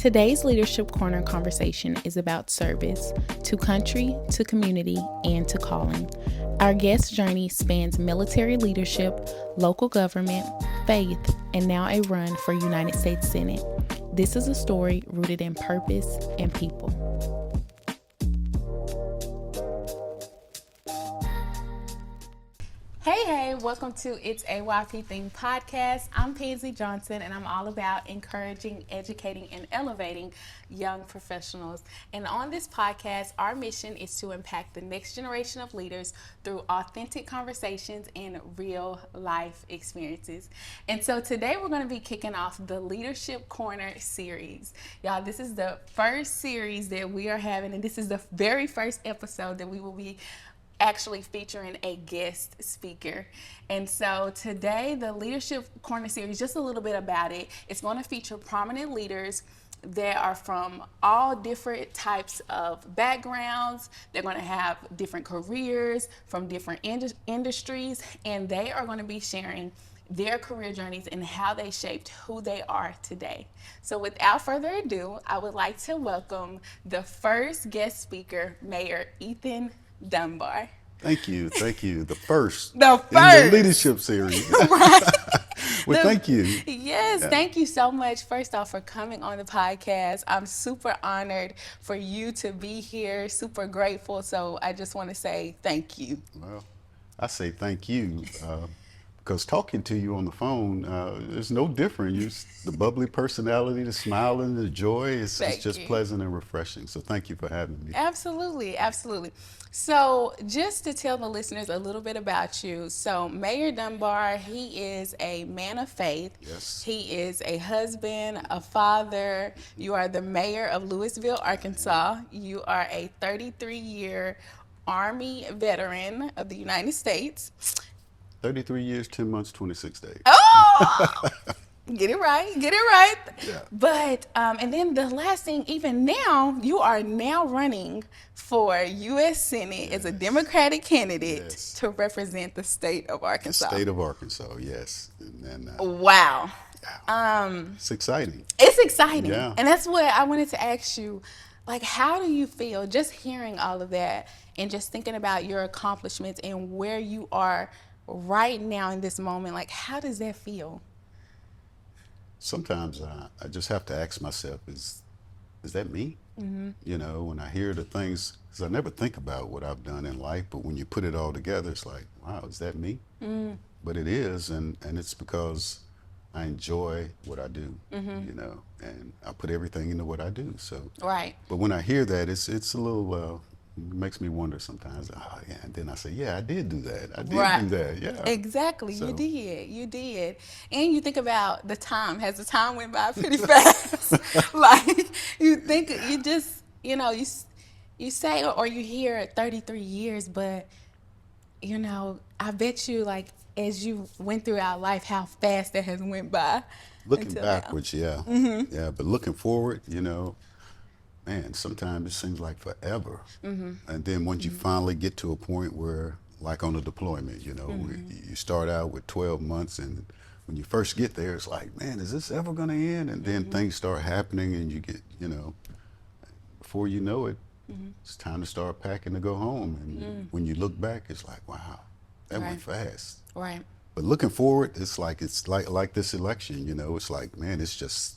Today's Leadership Corner conversation is about service to country, to community, and to calling. Our guest journey spans military leadership, local government, faith, and now a run for United States Senate. This is a story rooted in purpose and people. Hey, welcome to It's AYP Thing podcast. I'm Pansy Johnson, and I'm all about encouraging, educating, and elevating young professionals. And on this podcast, our mission is to impact the next generation of leaders through authentic conversations and real life experiences. And so today we're going to be kicking off the Leadership Corner series. Y'all, this is the first series that we are having, and this is the very first episode that we will be actually featuring a guest speaker. And so today, the Leadership Corner series, just a little bit about it, it's going to feature prominent leaders that are from all different types of backgrounds. They're going to have different careers from different industries, and they are going to be sharing their career journeys and how they shaped who they are today. So without further ado, I would like to welcome the first guest speaker, Mayor Ethan Dunbar. Thank you. The first. In the leadership series. Right. Well, thank you. Yes, Thank you so much, first off, for coming on the podcast. I'm super honored for you to be here, super grateful. So I just want to say thank you. Well, I say thank you because talking to you on the phone is no different. The bubbly personality, the smiling, the joy, it's just pleasant and refreshing. So thank you for having me. Absolutely. So just to tell the listeners a little bit about you. So Mayor Dunbar, he is a man of faith. Yes. He is a husband, a father. You are the mayor of Lewisville, Arkansas. You are a 33-year Army veteran of the United States. 33 years, 10 months, 26 days. Oh! Get it right. Yeah. But, and then the last thing, even now, you are now running for U.S. Senate as a Democratic candidate to represent the state of Arkansas. The state of Arkansas, yes. And wow. It's exciting. It's exciting. Yeah. And that's what I wanted to ask you. Like, how do you feel just hearing all of that and just thinking about your accomplishments and where you are right now in this moment? Like, how does that feel? Sometimes I just have to ask myself, is that me? Mm-hmm. You know, when I hear the things, because I never think about what I've done in life, but when you put it all together, it's like, wow, is that me? Mm. But it is, and it's because I enjoy what I do, you know, and I put everything into what I do. So, right. But when I hear that, it's a little, it makes me wonder sometimes, oh yeah, and then I say, yeah, I did do that. I did do that, yeah. Exactly, so. You did. And you think about the time. Has the time went by pretty fast? Like, you think, you just, you know, you say or you hear 33 years, but, you know, I bet you, like, as you went throughout life, how fast that has went by. Looking backwards, yeah. Mm-hmm. Yeah, but looking forward, you know, man, sometimes it seems like forever. Mm-hmm. And then once you finally get to a point where, like on a deployment, you know, where you start out with 12 months and when you first get there, it's like, man, is this ever going to end? And then things start happening and you get, you know, before you know it, it's time to start packing to go home. And when you look back, it's like, wow, that went fast. Right. But looking forward, it's like this election, you know, it's like, man, it's just,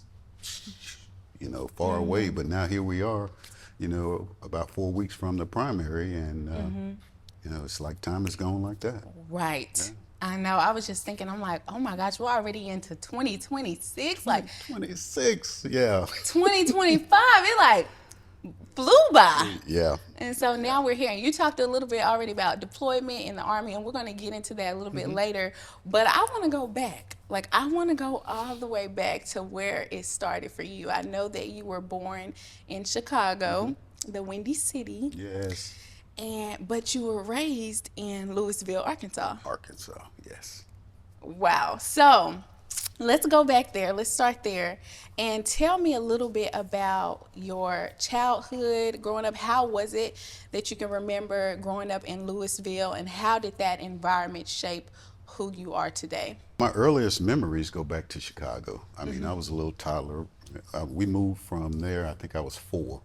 you know, far away, but now here we are, you know, about 4 weeks from the primary, and you know, it's like time is gone like that. Right. Yeah. I know. I was just thinking, I'm like, oh my gosh, we're already into 2026. Like 26, yeah. 2025, it like flew by. Yeah. And so now we're here. And you talked a little bit already about deployment in the Army, and we're going to get into that a little bit later. But I want to go back. Like, I want to go all the way back to where it started for you. I know that you were born in Chicago, the Windy City. Yes. But you were raised in Lewisville, Arkansas. Arkansas, yes. Wow. So let's go back there. Let's start there. And tell me a little bit about your childhood growing up. How was it that you can remember growing up in Lewisville, and how did that environment shape who you are today? My earliest memories go back to Chicago. I mean, I was a little toddler, We moved from there. I think I was 4,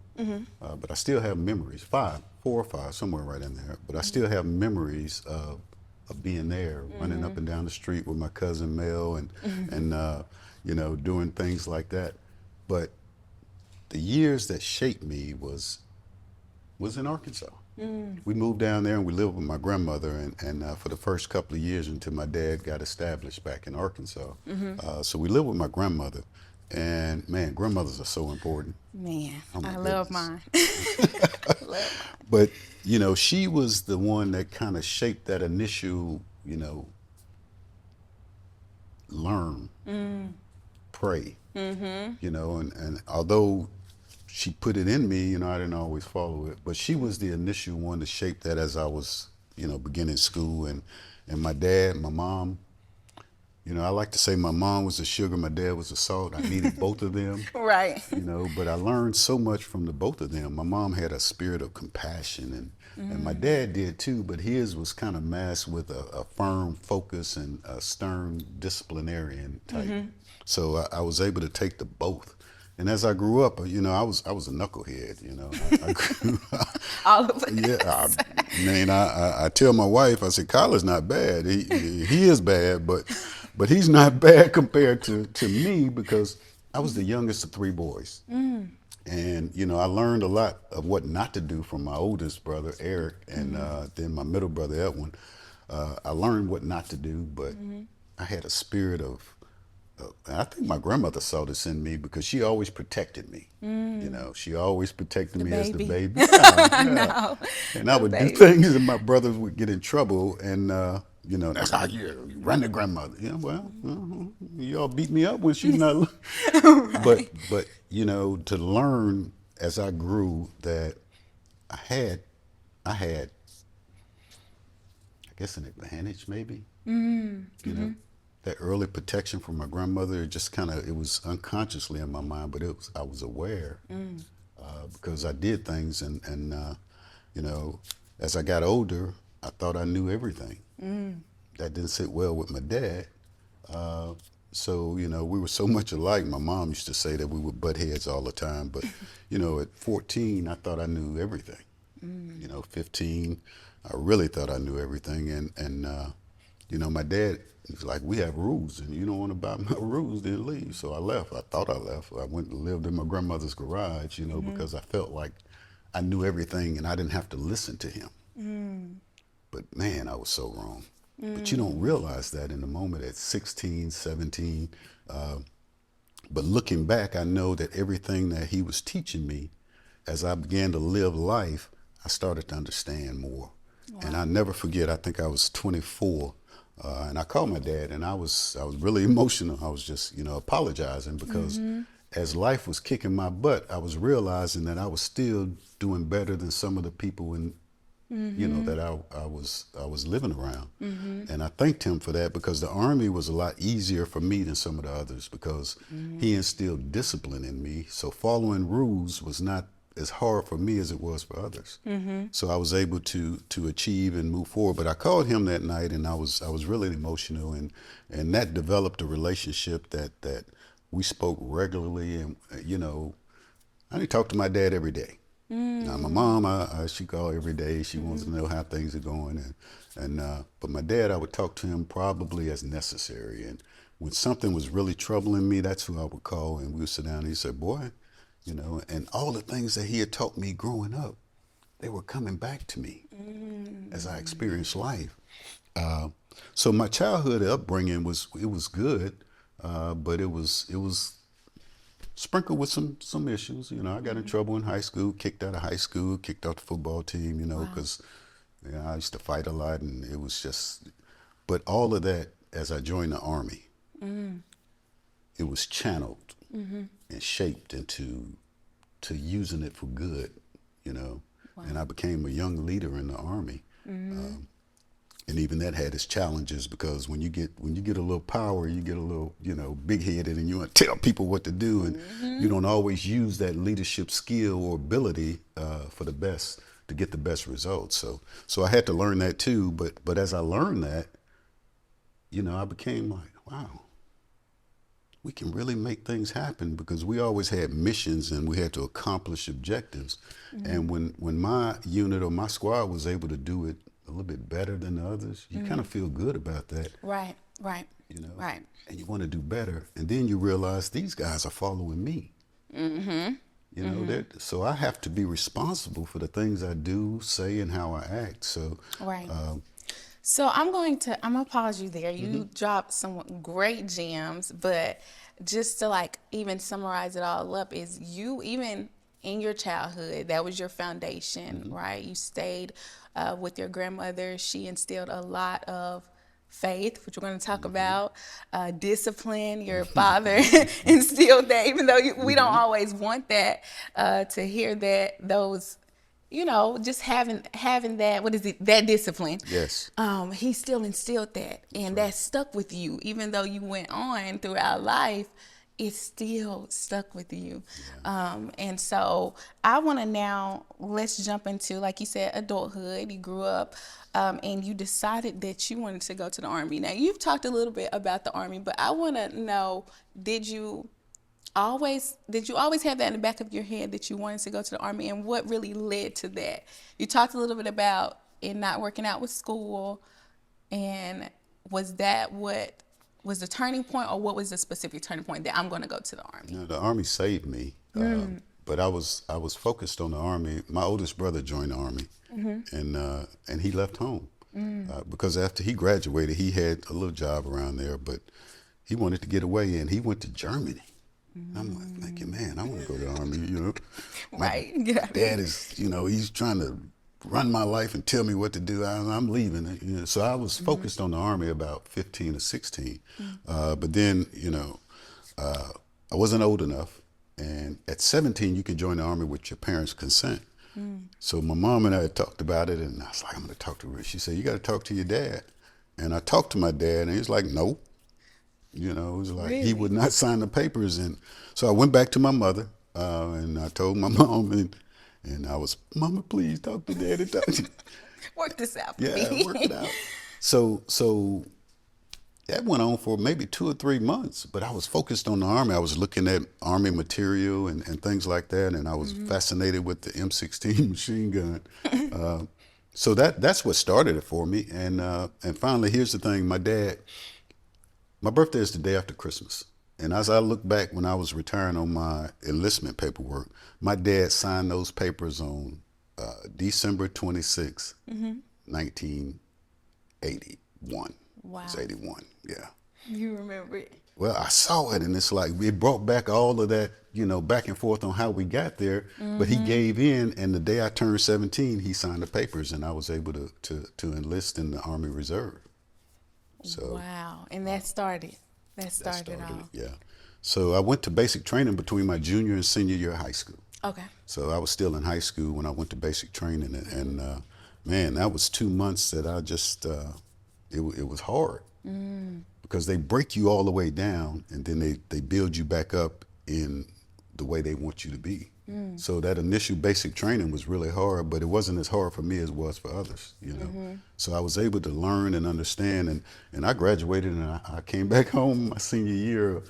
but I still have memories. 5, 4 or 5, somewhere right in there. But I still have memories of being there, running up and down the street with my cousin Mel, and doing things like that. But the years that shaped me was in Arkansas. We moved down there and we lived with my grandmother, and for the first couple of years until my dad got established back in Arkansas. So we lived with my grandmother, and man, grandmothers are so important. Man, Oh my I love goodness. mine. Love mine. But she was the one that kind of shaped that initial, learn, pray, and although she put it in me, I didn't always follow it, but she was the initial one to shape that as I was, beginning school, and my dad, my mom, I like to say my mom was the sugar, my dad was the salt. I needed both of them, Right. but I learned so much from the both of them. My mom had a spirit of compassion, and my dad did too, but his was kind of masked with a firm focus and a stern disciplinarian type. So I was able to take the both. And as I grew up, I was a knucklehead. I grew, All of us. yeah. I tell my wife, I said, Kyler's not bad. He is bad, but he's not bad compared to me, because I was the youngest of 3 boys. And, I learned a lot of what not to do from my oldest brother, Eric, and then my middle brother, Edwin. I learned what not to do, but I had a spirit of, and I think my grandmother saw this in me because she always protected me. She always protected me as the baby. Yeah, No, and I the would do baby. things, and my brothers would get in trouble, and that's how you run the grandmother. Well, you all beat me up when she's not. Right. But to learn as I grew that I had, I guess, an advantage maybe. You know, that early protection from my grandmother, it was unconsciously in my mind, but I was aware, because I did things, and as I got older, I thought I knew everything. That didn't sit well with my dad. So, we were so much alike. My mom used to say that we would butt heads all the time, but, at 14, I thought I knew everything. 15, I really thought I knew everything. And my dad was like, we have rules, and you don't want to buy my rules, then leave. So I left. I thought I left. I went and lived in my grandmother's garage, because I felt like I knew everything and I didn't have to listen to him. But man, I was so wrong. But you don't realize that in the moment at 16, 17. But looking back, I know that everything that he was teaching me, as I began to live life, I started to understand more. Wow. And I never forget, I think I was 24, and I called my dad, and I was really emotional. I was just, apologizing, because as life was kicking my butt, I was realizing that I was still doing better than some of the people that I was living around. And I thanked him for that, because the Army was a lot easier for me than some of the others, because he instilled discipline in me. So following rules was not as hard for me as it was for others. So I was able to achieve and move forward. But I called him that night, and I was really emotional, and that developed a relationship that we spoke regularly, and I didn't talk to my dad every day. Now my mom, she called every day. She wants to know how things are going, but my dad, I would talk to him probably as necessary. And when something was really troubling me, that's who I would call, and we would sit down, and he said, boy, and all the things that he had taught me growing up, they were coming back to me as I experienced life. So my childhood upbringing was good, but it was sprinkled with some issues. I got in trouble in high school, kicked out of high school, kicked off the football team, because I used to fight a lot, and it was just, but all of that, as I joined the Army, it was channeled and shaped into using it for good, and I became a young leader in the Army. And even that had its challenges, because when you get a little power, you get a little, big headed, and you want to tell people what to do, and you don't always use that leadership skill or ability to get the best results. So I had to learn that too. But as I learned that, I became like, wow, we can really make things happen, because we always had missions and we had to accomplish objectives. And when my unit or my squad was able to do it a little bit better than the others, you kind of feel good about that, Right, right, you know, right. and you want to do better. And then you realize these guys are following me. You know, so I have to be responsible for the things I do, say, and how I act. So, Right. So I'm gonna pause you there. You dropped some great gems, but just to like even summarize it all up, is you even in your childhood, that was your foundation, right? You stayed with your grandmother. She instilled a lot of faith, which we're going to talk about, discipline. Your father instilled that, even though we don't always want that, to hear that those, just having that, what is it, that discipline. yes. He still instilled that, and that stuck with you, even though you went on throughout life. It still stuck with you. And so I want to now, let's jump into, like you said, adulthood. You grew up and you decided that you wanted to go to the Army. Now, you've talked a little bit about the Army, but I want to know, did you always have that in the back of your head that you wanted to go to the Army, and what really led to that? You talked a little bit about it not working out with school, and was that what was the turning point, or what was the specific turning point that I'm going to go to the Army? You know, the Army saved me, but I was focused on the Army. My oldest brother joined the Army, and he left home because after he graduated, he had a little job around there, but he wanted to get away, and he went to Germany. I'm like thinking, man, I want to go to the Army. You know, Right. my dad is, he's trying to run my life and tell me what to do. I'm leaving. You know, so I was focused on the Army about 15 or 16. But then, I wasn't old enough. And at 17, you can join the Army with your parents' consent. So my mom and I had talked about it, and I was like, I'm going to talk to her. She said, you got to talk to your dad. And I talked to my dad, and he was like, no. You know, it was like he would not sign the papers. And so I went back to my mother, and I told my mom, and I was, Mama, please talk to Dad and talk to Work this out for Yeah, me. work it out. So that went on for maybe 2 or 3 months, but I was focused on the Army. I was looking at Army material and things like that, and I was fascinated with the M16 machine gun. So that's what started it for me. And finally, here's the thing. My birthday is the day after Christmas. And as I look back when I was retiring on my enlistment paperwork, my dad signed those papers on December 26, 1981. Wow. It's 81, yeah. You remember it. Well, I saw it, and it's like it brought back all of that, back and forth on how we got there. But he gave in, and the day I turned 17, he signed the papers, and I was able to enlist in the Army Reserve. So Wow. And that started it all. yeah. So I went to basic training between my junior and senior year of high school. Okay. So I was still in high school when I went to basic training, and man, that was 2 months that I just it was hard because they break you all the way down, and then they build you back up in the way they want you to be. So that initial basic training was really hard, but it wasn't as hard for me as it was for others, So I was able to learn and understand, and I graduated, and I came back home my senior year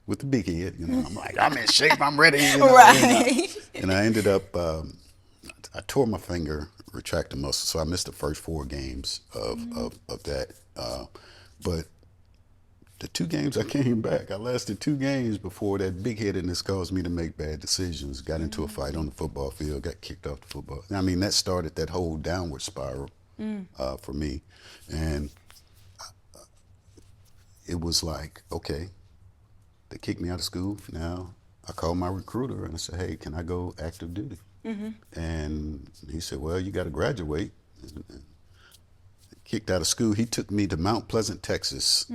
with the big head. I'm like, I'm in shape, I'm ready. Right. And I ended up, I tore my finger, retracted muscle, so I missed the first 4 games of that. But the 2 games I came back, I lasted 2 games before that big-headedness caused me to make bad decisions. Got into a fight on the football field, got kicked off the football. I mean, that started that whole downward spiral for me. And it was like, okay, they kicked me out of school. Now I called my recruiter and I said, hey, can I go active duty? And he said, well, you got to graduate. Kicked out of school. He took me to Mount Pleasant, Texas,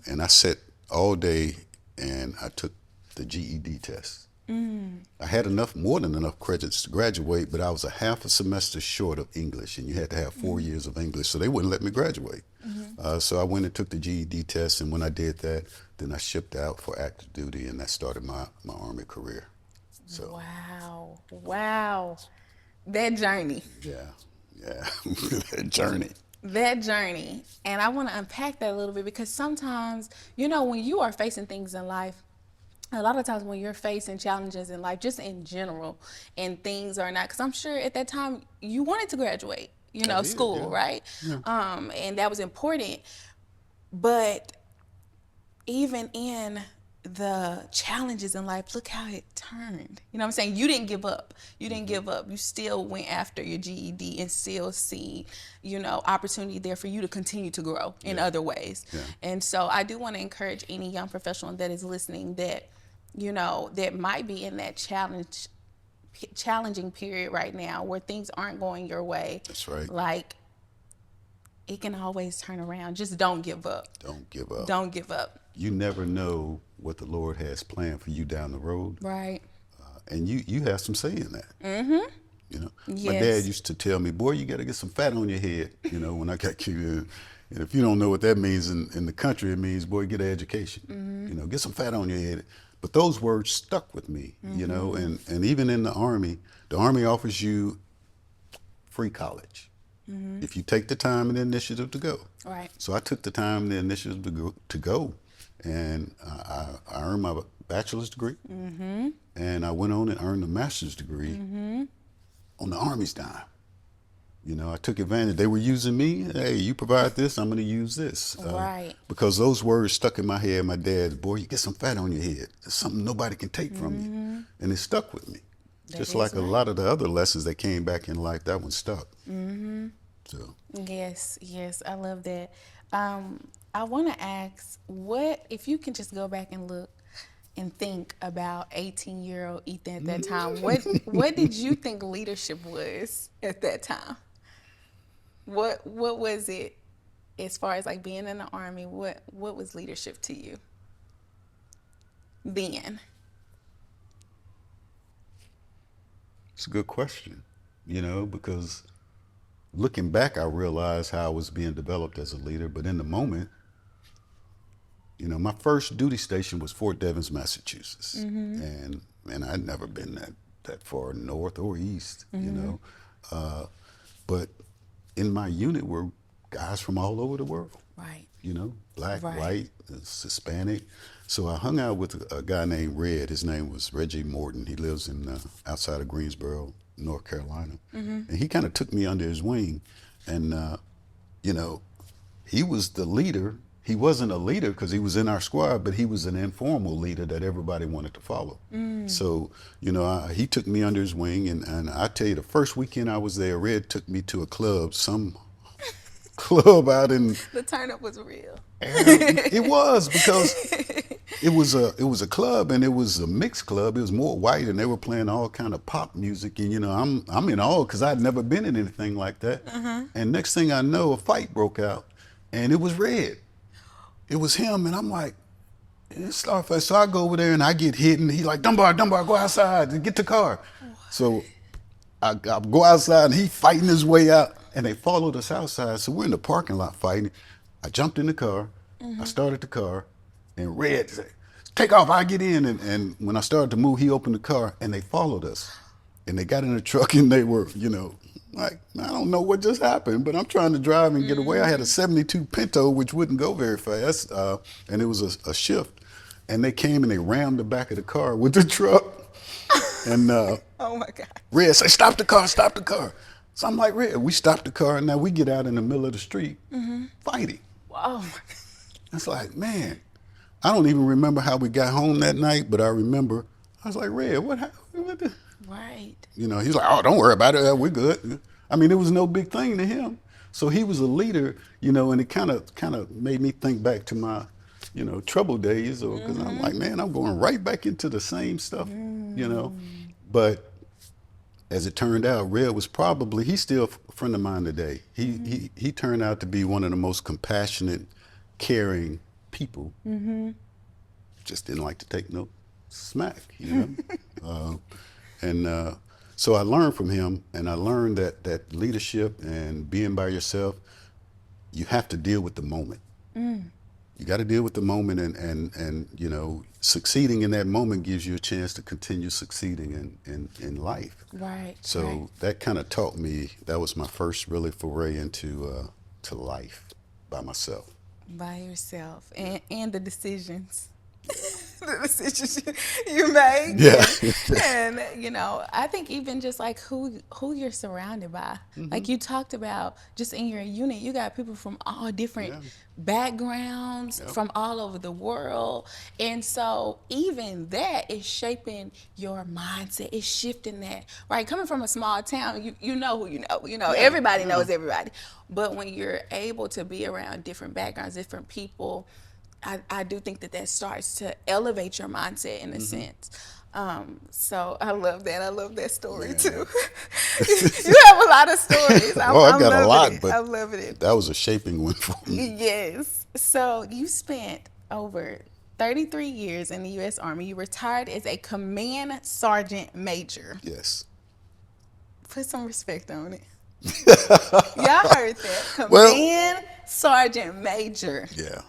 and I sat all day and I took the GED test. I had more than enough credits to graduate, but I was a half a semester short of English, and you had to have 4 years of English, so they wouldn't let me graduate. So I went and took the GED test, and when I did that, then I shipped out for active duty, and that started my Army career. So Wow. That journey. yeah, that journey. that journey, and I want to unpack that a little bit because sometimes, you know, when you are facing things in life, a lot of times when you're facing challenges in life, just in general, and things are not, because I'm sure at that time you wanted to graduate, you I know, did, school, yeah. right? Yeah. And that was important. But even in the challenges in life, look how it turned. You know what I'm saying? You didn't give up. You didn't give up. You still went after your GED and still see, you know, opportunity there for you to continue to grow in Yeah. other ways. Yeah. And so I do want to encourage any young professional that is listening that, you know, that might be in that challenging period right now where things aren't going your way. That's right. Like, it can always turn around. Just don't give up. Don't give up. Don't give up. You never know what the Lord has planned for you down the road. Right. And you have some say in that. Mm-hmm. You know, my dad Yes. used to tell me, boy, you got to get some fat on your head, you know, when I got kids. And if you don't know what that means in the country, it means, boy, get an education. Mm-hmm. You know, get some fat on your head. But those words stuck with me, you know, Mm-hmm. and even in the Army offers you free college if you take the time and the initiative to go. Right. So I took the time and the initiative to go, and I earned my bachelor's degree, and I went on and earned a master's degree on the Army's dime. You know, I took advantage. They were using me. Hey, you provide this, I'm going to use this. Right. Because those words stuck in my head. My dad, boy, you get some fat on your head. It's something nobody can take from you. And it stuck with me. That Just is like a right. lot of the other lessons that came back in life, that one stuck. So, Yes, yes, I love that. I want to ask, what if you can just go back and look and think about 18-year-old Ethan at that time? What did you think leadership was at that time? What was it as far as like being in the Army? What was leadership to you then? it's a good question, you know, because looking back, I realized how I was being developed as a leader. But in the moment, you know, my first duty station was Fort Devens, Massachusetts, and I'd never been that far north or east, you know. But in my unit were guys from all over the world, Right. you know, black, Right. white, Hispanic. So I hung out with a guy named Red. His name was Reggie Morton. He lives in outside of Greensboro, North Carolina, and he kind of took me under his wing, and you know, he was the leader. He wasn't a leader because he was in our squad, but he was an informal leader that everybody wanted to follow. So, you know, he took me under his wing, and I tell you, the first weekend I was there, Red took me to a club, some club out in. The turn up was real. It was because it was a club, and it was a mixed club. It was more white, and they were playing all kind of pop music, and you know, I'm in awe because I'd never been in anything like that. And next thing I know, a fight broke out, and it was Red. It was him, and I'm like, it's Starface. So I go over there and I get hit, and he's like, Dunbar, go outside and get the car. So I go outside, and he fighting his way out, and they followed us outside. So we're in the parking lot fighting. I jumped in the car. I started the car, and Red said, take off, I get in. And when I started to move, he opened the car, and they followed us. And they got in the truck, and they were, you know, like, I don't know what just happened, but I'm trying to drive and get away. I had a 72 Pinto, which wouldn't go very fast, and it was a shift. And they came and they rammed the back of the car with the truck. And Oh my God. Red said, stop the car, stop the car. So I'm like, Red, we stopped the car, and now we get out in the middle of the street fighting. Oh my God. It's like, man, I don't even remember how we got home that night, but I remember, I was like, Red, what happened? Right. You know, he's like, oh, don't worry about it. We're good. I mean, it was no big thing to him. So he was a leader, you know, and it kind of made me think back to my, you know, trouble days, or because I'm like, man, I'm going right back into the same stuff, you know. But as it turned out, Red was probably, he's still a friend of mine today. He turned out to be one of the most compassionate, caring people. Just didn't like to take no smack, you know. And so I learned from him, and I learned that leadership and being by yourself, you have to deal with the moment. You got to deal with the moment, and you know, succeeding in that moment gives you a chance to continue succeeding in life. Right. So right. that kind of taught me. That was my first really foray into to life by myself. By yourself, Yeah. and the decisions. The decisions you make, Yeah. and I think even just like who you're surrounded by, Hmm. like you talked about, just in your unit you got people from all different Yeah. backgrounds, Yep. from all over the world, and so even that is shaping your mindset, it's shifting that, right? Coming from a small town, you know who Yeah. everybody Yeah. knows everybody, but when you're able to be around different backgrounds, different people, I do think that starts to elevate your mindset in a Hmm. sense. So I love that. I love that story Man, too. You have a lot of stories. well, I I'm got a loving lot, it. but I'm loving it. that was a shaping one for me. Yes. So you spent over 33 years in the U.S. Army. You retired as a command sergeant major. Yes. Put some respect on it. Y'all heard that. Well, Command sergeant major. yeah.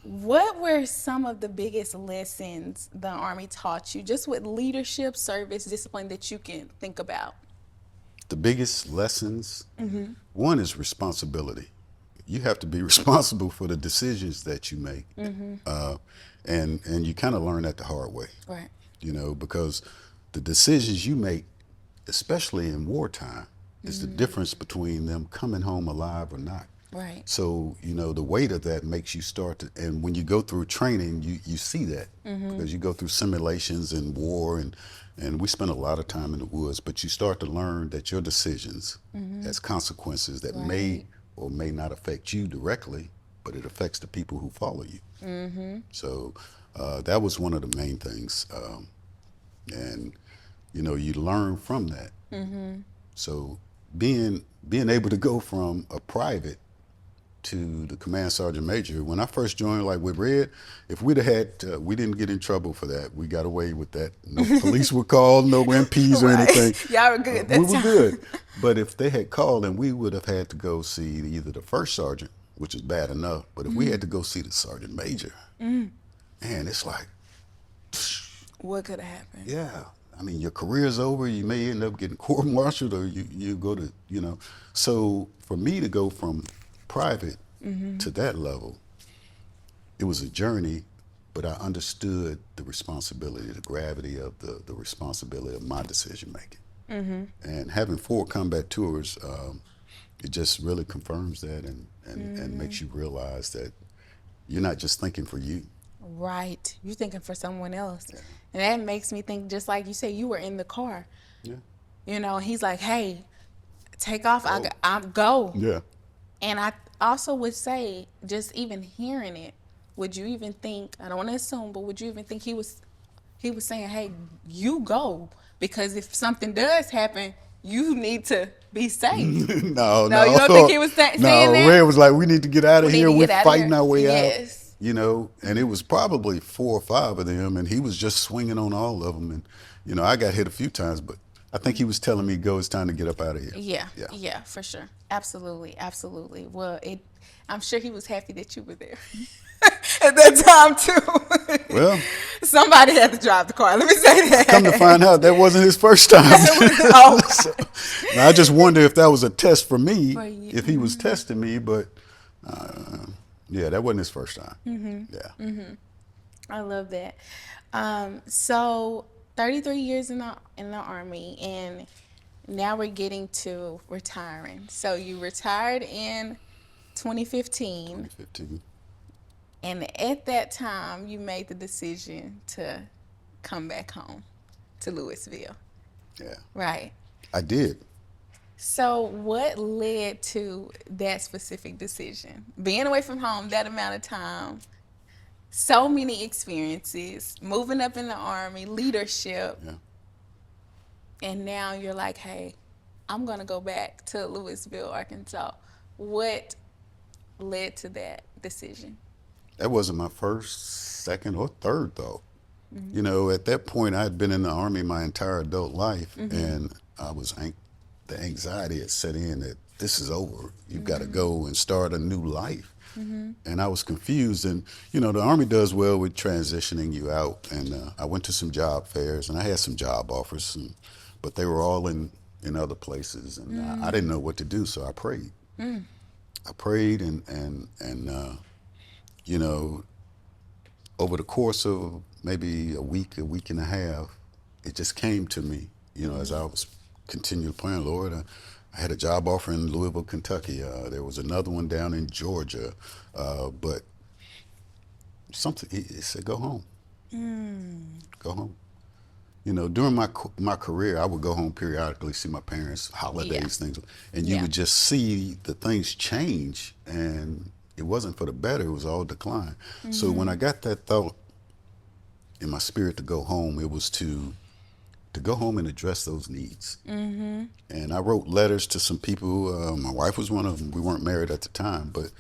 What were some of the biggest lessons the Army taught you, just with leadership, service, discipline, that you can think about? The biggest lessons, one is responsibility. You have to be responsible for the decisions that you make, uh, and you kind of learn that the hard way, Right. because the decisions you make, especially in wartime, is the difference between them coming home alive or not. Right. So, the weight of that makes you start to, and when you go through training, you see that because you go through simulations and war, and we spend a lot of time in the woods, but you start to learn that your decisions has consequences that may Right. or may not affect you directly, but it affects the people who follow you. So that was one of the main things. And, you learn from that. So being able to go from a private to the command sergeant major. When I first joined, like with Red, if we'd have had, we didn't get in trouble for that. We got away with that. No police were called, no MPs or anything. Right. Y'all were good at that We were time. good. But if they had called, and we would have had to go see either the first sergeant, which is bad enough, but if we had to go see the sergeant major, man, it's like, What could have happened? yeah. I mean, your career's over. You may end up getting court-martialed, or you go to. So for me to go from private to that level, it was a journey, but I understood the responsibility, the gravity of the responsibility of my decision making. And having 4 combat tours, it just really confirms that and makes you realize that you're not just thinking for you. Right. You're thinking for someone else. Yeah. And that makes me think, just like you say, you were in the car. Yeah. He's like, hey, take off. Go. I'm go. Yeah. And I also would say, just even hearing it, would you even think, I don't want to assume, but would you even think he was saying, hey, you go, because if something does happen, you need to be safe. No, No, you don't think he was saying that? No, Red was like, we need to get out of We need here. to We're get out of fighting here. our way Yes. out. And it was probably 4 or 5 of them, and he was just swinging on all of them. And, I got hit a few times, but I think he was telling me, go, it's time to get up out of here. Yeah, for sure. Absolutely, absolutely. Well, I'm sure he was happy that you were there at that time too. Well, somebody had to drive the car. Let me say that. come to find out, that wasn't his first time. Oh, So, now, I just wonder if that was a test for me, For you. if he was testing me, but yeah, that wasn't his first time. Yeah. I love that. So 33 years in the Army, and now we're getting to retiring. So you retired in 2015, 2015. and at that time you made the decision to come back home to Lewisville, Yeah. right? I did. So what led to that specific decision? Being away from home that amount of time, so many experiences, moving up in the Army, leadership, Yeah. and now you're like, hey, I'm going to go back to Lewisville, Arkansas. What led to that decision? That wasn't my first, second, or third, though. At that point, I had been in the Army my entire adult life, and I was the anxiety had set in that this is over. You've got to go and start a new life. And I was confused. And, the Army does well with transitioning you out. And I went to some job fairs, and I had some job offers, but they were all in other places. And I didn't know what to do, so I prayed. I prayed and you know, over the course of maybe a week and a half, it just came to me, you know, as I was continuing praying, Lord. I had a job offer in Louisville, Kentucky. There was another one down in Georgia, but something it said, "Go home, go home." You know, during my career, I would go home periodically, see my parents, Yeah. holidays, things, and you Yeah. would just see the things change, and it wasn't for the better; it was all decline. So when I got that thought in my spirit to go home, it was to go home and address those needs. And I wrote letters to some people. My wife was one of them. We weren't married at the time, but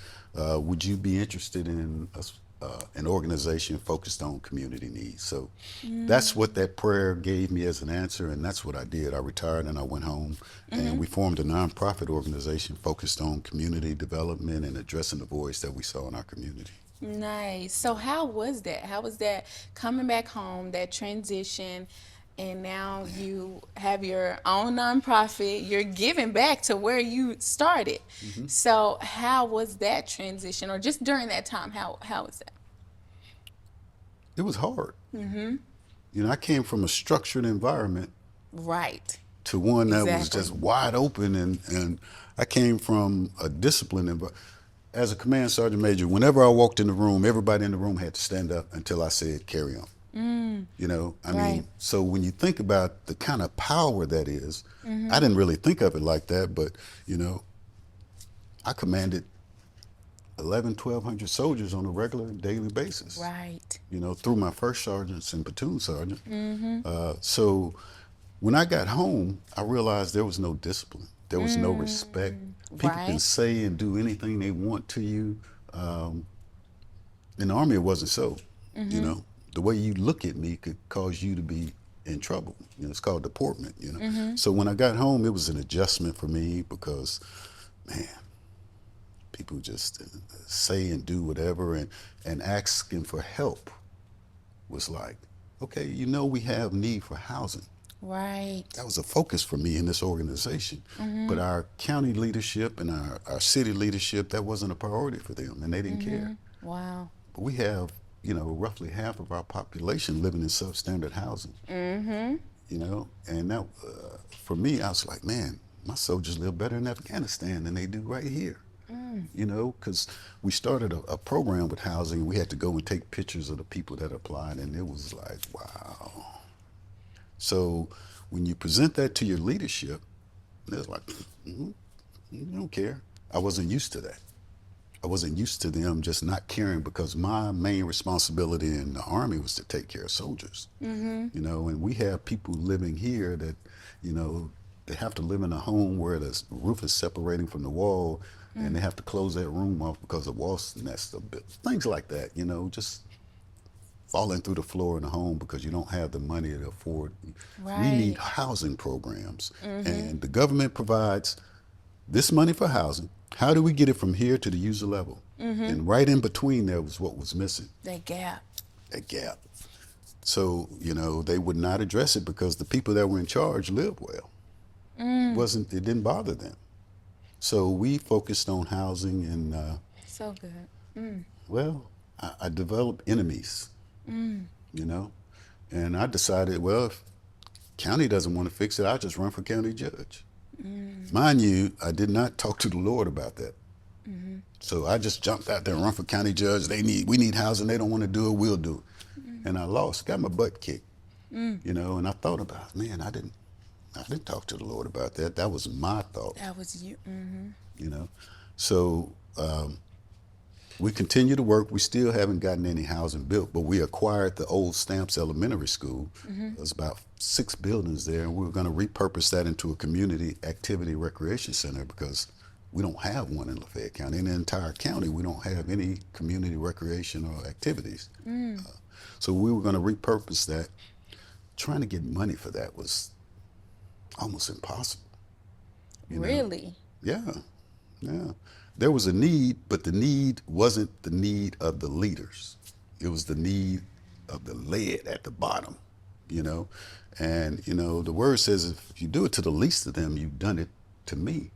would you be interested in an organization focused on community needs? So that's what that prayer gave me as an answer, and that's what I did. I retired and I went home, and we formed a nonprofit organization focused on community development and addressing the voids that we saw in our community. Nice. So how was that? How was that coming back home, that transition, and now you have your own nonprofit, you're giving back to where you started. So how was that transition or just during that time, how was that? It was hard. You know, I came from a structured environment Right. to one that was Exactly. just wide open, and I came from a disciplined environment. As a command sergeant major, whenever I walked in the room, everybody in the room had to stand up until I said carry on. You know, I Right. mean, so when you think about the kind of power that is, I didn't really think of it like that, but you know, I commanded 1,200 soldiers on a regular daily basis, Right. you know, through my first sergeants and platoon sergeant. So when I got home, I realized there was no discipline. There was no respect. People can Right. say and do anything they want to you. In the Army, it wasn't so. You know, the way you look at me could cause you to be in trouble. You know, it's called deportment, you know. So when I got home, it was an adjustment for me because, man, people just say and do whatever, and asking for help was like, okay, you know, we have need for housing. Right. That was a focus for me in this organization. But our county leadership and our city leadership, that wasn't a priority for them, and they didn't care. Wow. But we have, you know, roughly half of our population living in substandard housing. You know, and that for me, I was like, man, my soldiers live better in Afghanistan than they do right here. You know, because we started a program with housing. We had to go and take pictures of the people that applied, and it was like, wow. So when you present that to your leadership, it's like, you don't care. I wasn't used to that. I wasn't used to them just not caring because my main responsibility in the Army was to take care of soldiers. You know, and we have people living here that, you know, they have to live in a home where the roof is separating from the wall, and they have to close that room off because the walls nest a bit. Things like that, you know, just falling through the floor in the home because you don't have the money to afford. We need Right. housing programs, and the government provides this money for housing. How do we get it from here to the user level? And right in between there was what was missing, That gap. that gap. So, you know, they would not address it because the people that were in charge lived well. It didn't bother them. So we focused on housing, and So good. well, I developed enemies, you know, and I decided, well, if county doesn't want to fix it, I'll just run for county judge. Mind you, I did not talk to the Lord about that. So I just jumped out there and run for county judge. We need housing. They don't want to do it. We'll do it. And I lost, got my butt kicked, you know, and I thought about, man, I didn't talk to the Lord about that. That was my thought, That was you. you know. So we continue to work. We still haven't gotten any housing built, but we acquired the old Stamps Elementary School. There's about 6 buildings there, and we're going to repurpose that into a community activity recreation center because we don't have one in Lafayette County. In the entire county, we don't have any community recreation or activities. So we were going to repurpose that. Trying to get money for that was almost impossible. You know? Really? Yeah, yeah. There was a need, but the need wasn't the need of the leaders. It was the need of the lead at the bottom, you know. And, you know, the word says if you do it to the least of them, you've done it to me.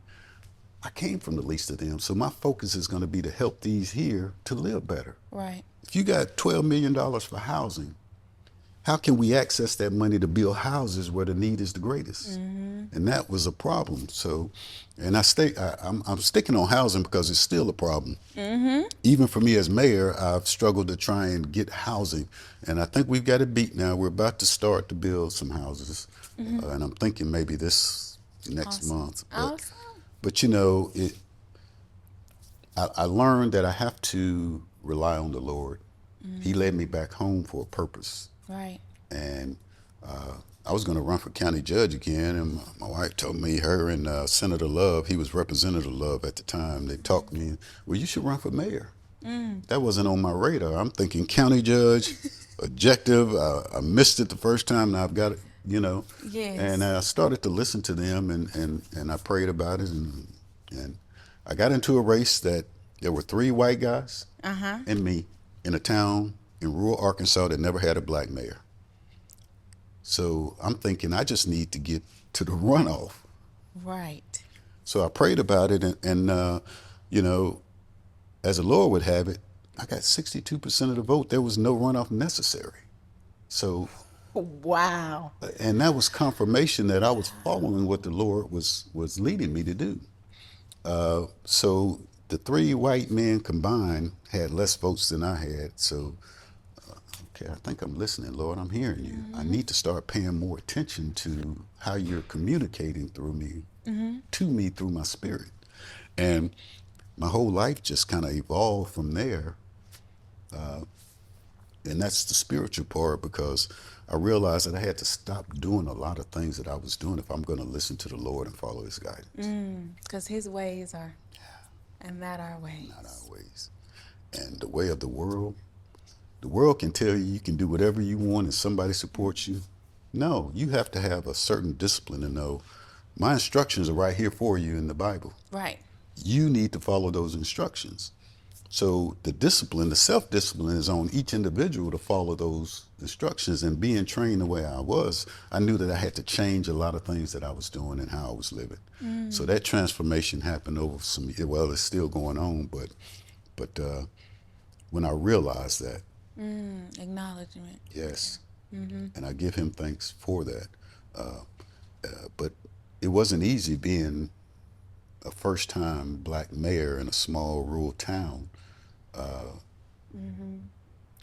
I came from the least of them. So my focus is going to be to help these here to live better. Right. If you got $12 million for housing, how can we access that money to build houses where the need is the greatest? And that was a problem. So, and I'm sticking on housing because it's still a problem. Even for me as mayor, I've struggled to try and get housing, and I think we've got it beat now. We're about to start to build some houses, and I'm thinking maybe this next month. Awesome. But you know, I learned that I have to rely on the Lord. He led me back home for a purpose. Right. And I was going to run for county judge again, and my wife told me, her and Senator Love, he was Representative Love at the time, they talked to me, well, you should run for mayor. That wasn't on my radar. I'm thinking county judge, objective. I missed it the first time, and I've got it, you know. Yes. And I started to listen to them, and I prayed about it, and I got into a race that there were 3 white guys and me in a town in rural Arkansas that never had a black mayor. So I'm thinking I just need to get to the runoff. Right. So I prayed about it, and you know, as the Lord would have it, I got 62% of the vote. There was no runoff necessary. So, Wow. and that was confirmation that I was following what the Lord was leading me to do. So the 3 white men combined had less votes than I had. So, okay, I think I'm listening, Lord. I'm hearing you. I need to start paying more attention to how you're communicating through me, to me through my spirit. And my whole life just kind of evolved from there. And that's the spiritual part, because I realized that I had to stop doing a lot of things that I was doing if I'm going to listen to the Lord and follow his guidance. Because his ways are, and not our ways. Not our ways. And the way of the world can tell you you can do whatever you want and somebody supports you. No, you have to have a certain discipline to know my instructions are right here for you in the Bible. Right. You need to follow those instructions. So the discipline, the self-discipline is on each individual to follow those instructions. And being trained the way I was, I knew that I had to change a lot of things that I was doing and how I was living. So that transformation happened over some, well, it's still going on, but when I realized that. Acknowledgement. Yes. And I give him thanks for that. But it wasn't easy being a first-time black mayor in a small rural town.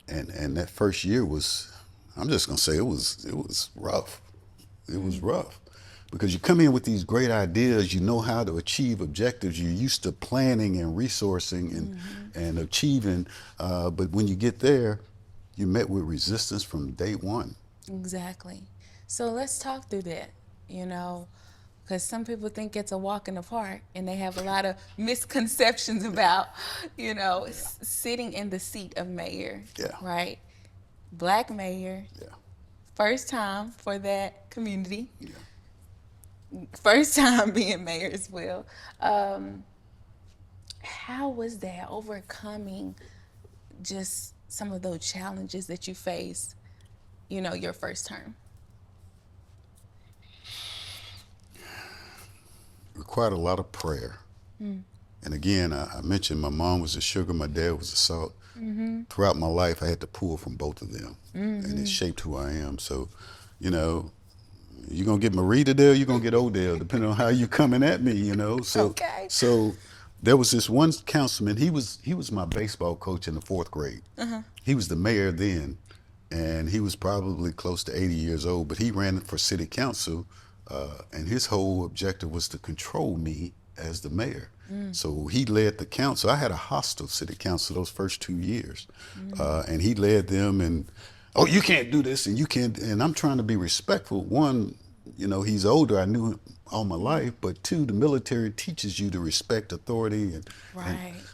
And that first year was, I'm just gonna say it was rough. It was rough, because you come in with these great ideas, you know how to achieve objectives, you're used to planning and resourcing and achieving, but when you get there, you met with resistance from day one. Exactly. So let's talk through that, because some people think it's a walk in the park, and they have a lot of misconceptions about, sitting in the seat of mayor. Yeah. Right? Black mayor. Yeah. First time for that community. Yeah. First time being mayor as well. How was that, overcoming just some of those challenges that you faced, your first term? Required a lot of prayer. And again, I mentioned my mom was the sugar, my dad was the salt. Throughout my life, I had to pull from both of them, and it shaped who I am. So, you're gonna get Marie Dale, you're gonna get Odell, depending on how you coming at me, So, Okay. So there was this one councilman. He was my baseball coach in the 4th grade. He was the mayor then, and he was probably close to 80 years old. But he ran for city council, and his whole objective was to control me as the mayor. So he led the council. I had a hostile city council those first 2 years, and he led them. And you can't do this, and you can't. And I'm trying to be respectful. One, he's older. I knew him all my life. But 2, the military teaches you to respect authority, and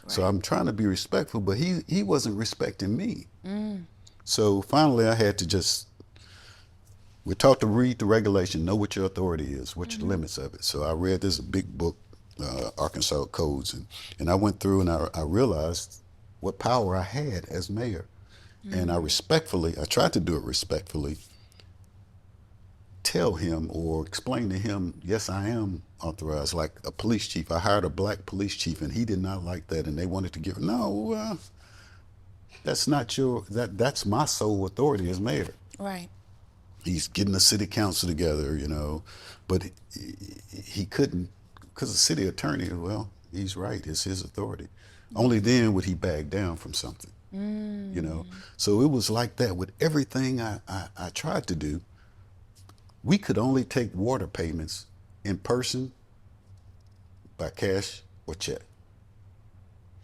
so I'm trying to be respectful. But he wasn't respecting me. So finally, I had to we're taught to read the regulation, know what your authority is, what your limits of it. So I read this big book, Arkansas Codes, and I went through and I realized what power I had as mayor. And I tried to do it respectfully, tell him or explain to him, yes, I am authorized. Like a police chief, I hired a black police chief, and he did not like that, and they wanted to give. No, that's not that's my sole authority as mayor. Right. He's getting the city council together, but he couldn't, because the city attorney, well, he's right, it's his authority. Only then would he back down from something, So it was like that with everything I tried to do. We could only take water payments in person, by cash or check.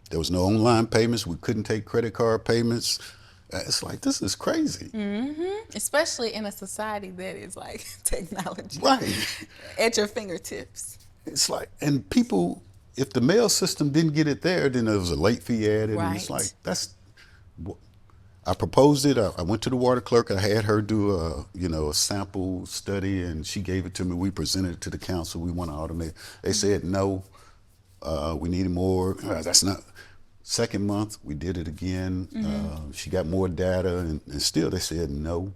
There was no online payments. We couldn't take credit card payments. It's like, this is crazy. Especially in a society that is like technology. Right. At your fingertips. It's like, and people, if the mail system didn't get it there, then there was a late fee added. Right. And it's like, I proposed it. I went to the water clerk. I had her do a sample study, and she gave it to me. We presented it to the council. We want to automate. They said no. We needed more. That's not. Second month, we did it again. She got more data, and still they said no.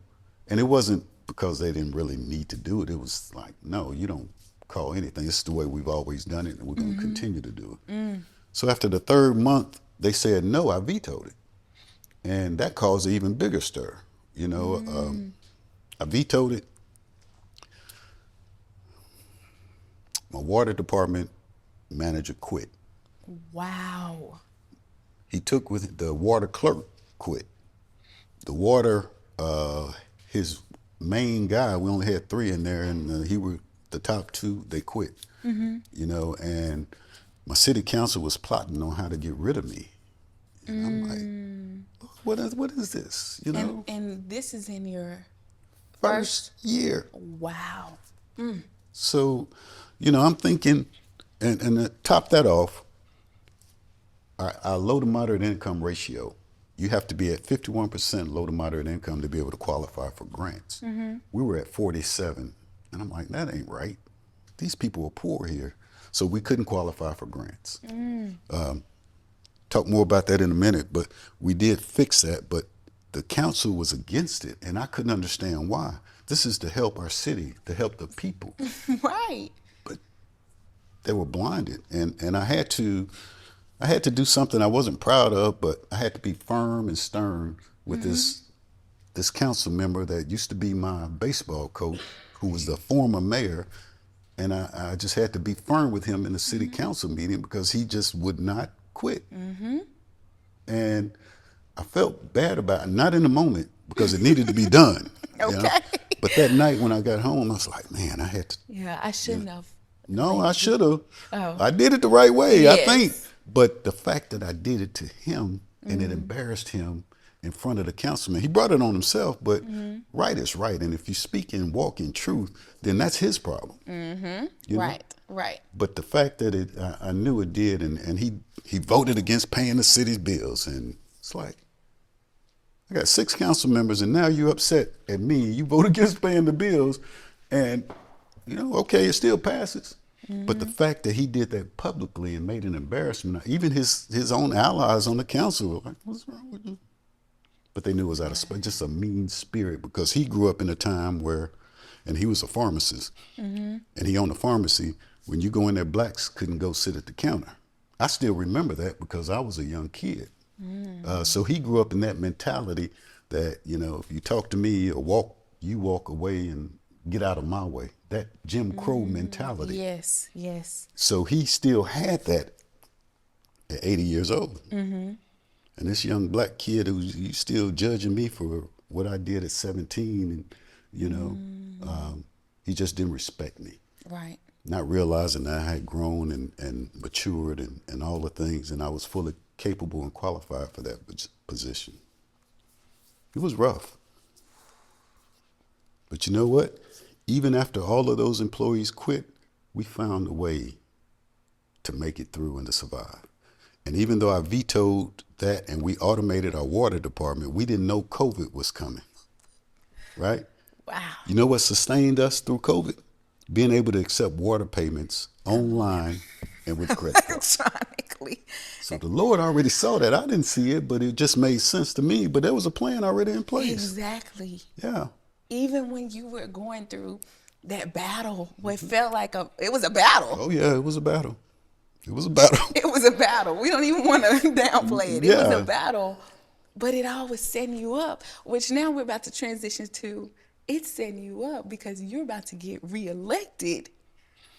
And it wasn't because they didn't really need to do it. It was like, no, you don't call anything. This is the way we've always done it, and we're going to continue to do it. So after the third month, they said no. I vetoed it. And that caused an even bigger stir. I vetoed it. My water department manager quit. Wow. He took with the water clerk quit. The water, his main guy, we only had 3 in there, and he were the top 2. They quit. And my city council was plotting on how to get rid of me. And I'm like, what is this? And this is in your first year. Wow. So, I'm thinking, and to top that off, our low to moderate income ratio, you have to be at 51% low to moderate income to be able to qualify for grants. We were at 47, and I'm like, that ain't right. These people are poor here, so we couldn't qualify for grants. Talk more about that in a minute, but we did fix that, but the council was against it, and I couldn't understand why. This is to help our city, to help the people. Right. But they were blinded, and I had to do something I wasn't proud of, but I had to be firm and stern with this council member that used to be my baseball coach, who was the former mayor, and I just had to be firm with him in the city council meeting because he just would not quit. And I felt bad about it, not in the moment because it needed to be done. Okay. But that night when I got home, I was like, man, I had to. Yeah, I shouldn't have. No, I should have. Oh. I did it the right way, Yes. I think. But the fact that I did it to him and it embarrassed him in front of the councilman, he brought it on himself, but right is right. And if you speak and walk in truth, then that's his problem. Right. But the fact that I knew it did, and he voted against paying the city's bills. And it's like, I got 6 council members, and now you're upset at me. You vote against paying the bills, and, okay, it still passes. But the fact that he did that publicly and made an embarrassment, even his own allies on the council were like, what's wrong with you? But they knew it was out of just a mean spirit, because he grew up in a time where, and he was a pharmacist, and he owned a pharmacy. When you go in there, blacks couldn't go sit at the counter. I still remember that because I was a young kid. So he grew up in that mentality that, if you talk to me or you walk away and get out of my way. That Jim Crow mentality. Yes. So he still had that at 80 years old. And this young black kid who's still judging me for what I did at 17, and, he just didn't respect me. Right. Not realizing that I had grown and matured and all the things, and I was fully capable and qualified for that position. It was rough. But you know what? Even after all of those employees quit, we found a way to make it through and to survive. And even though I vetoed that and we automated our water department, we didn't know COVID was coming, right? Wow. You know what sustained us through COVID? Being able to accept water payments online and with credit cards. Electronically. So the Lord already saw that. I didn't see it, but it just made sense to me. But there was a plan already in place. Exactly. Yeah. even when you were going through that battle, what felt like it was a battle. Oh yeah, it was a battle. It was a battle. It was a battle. We don't even want to downplay it. It was a Yeah. battle, but it all was setting you up, which now we're about to transition to it's setting you up because you're about to get reelected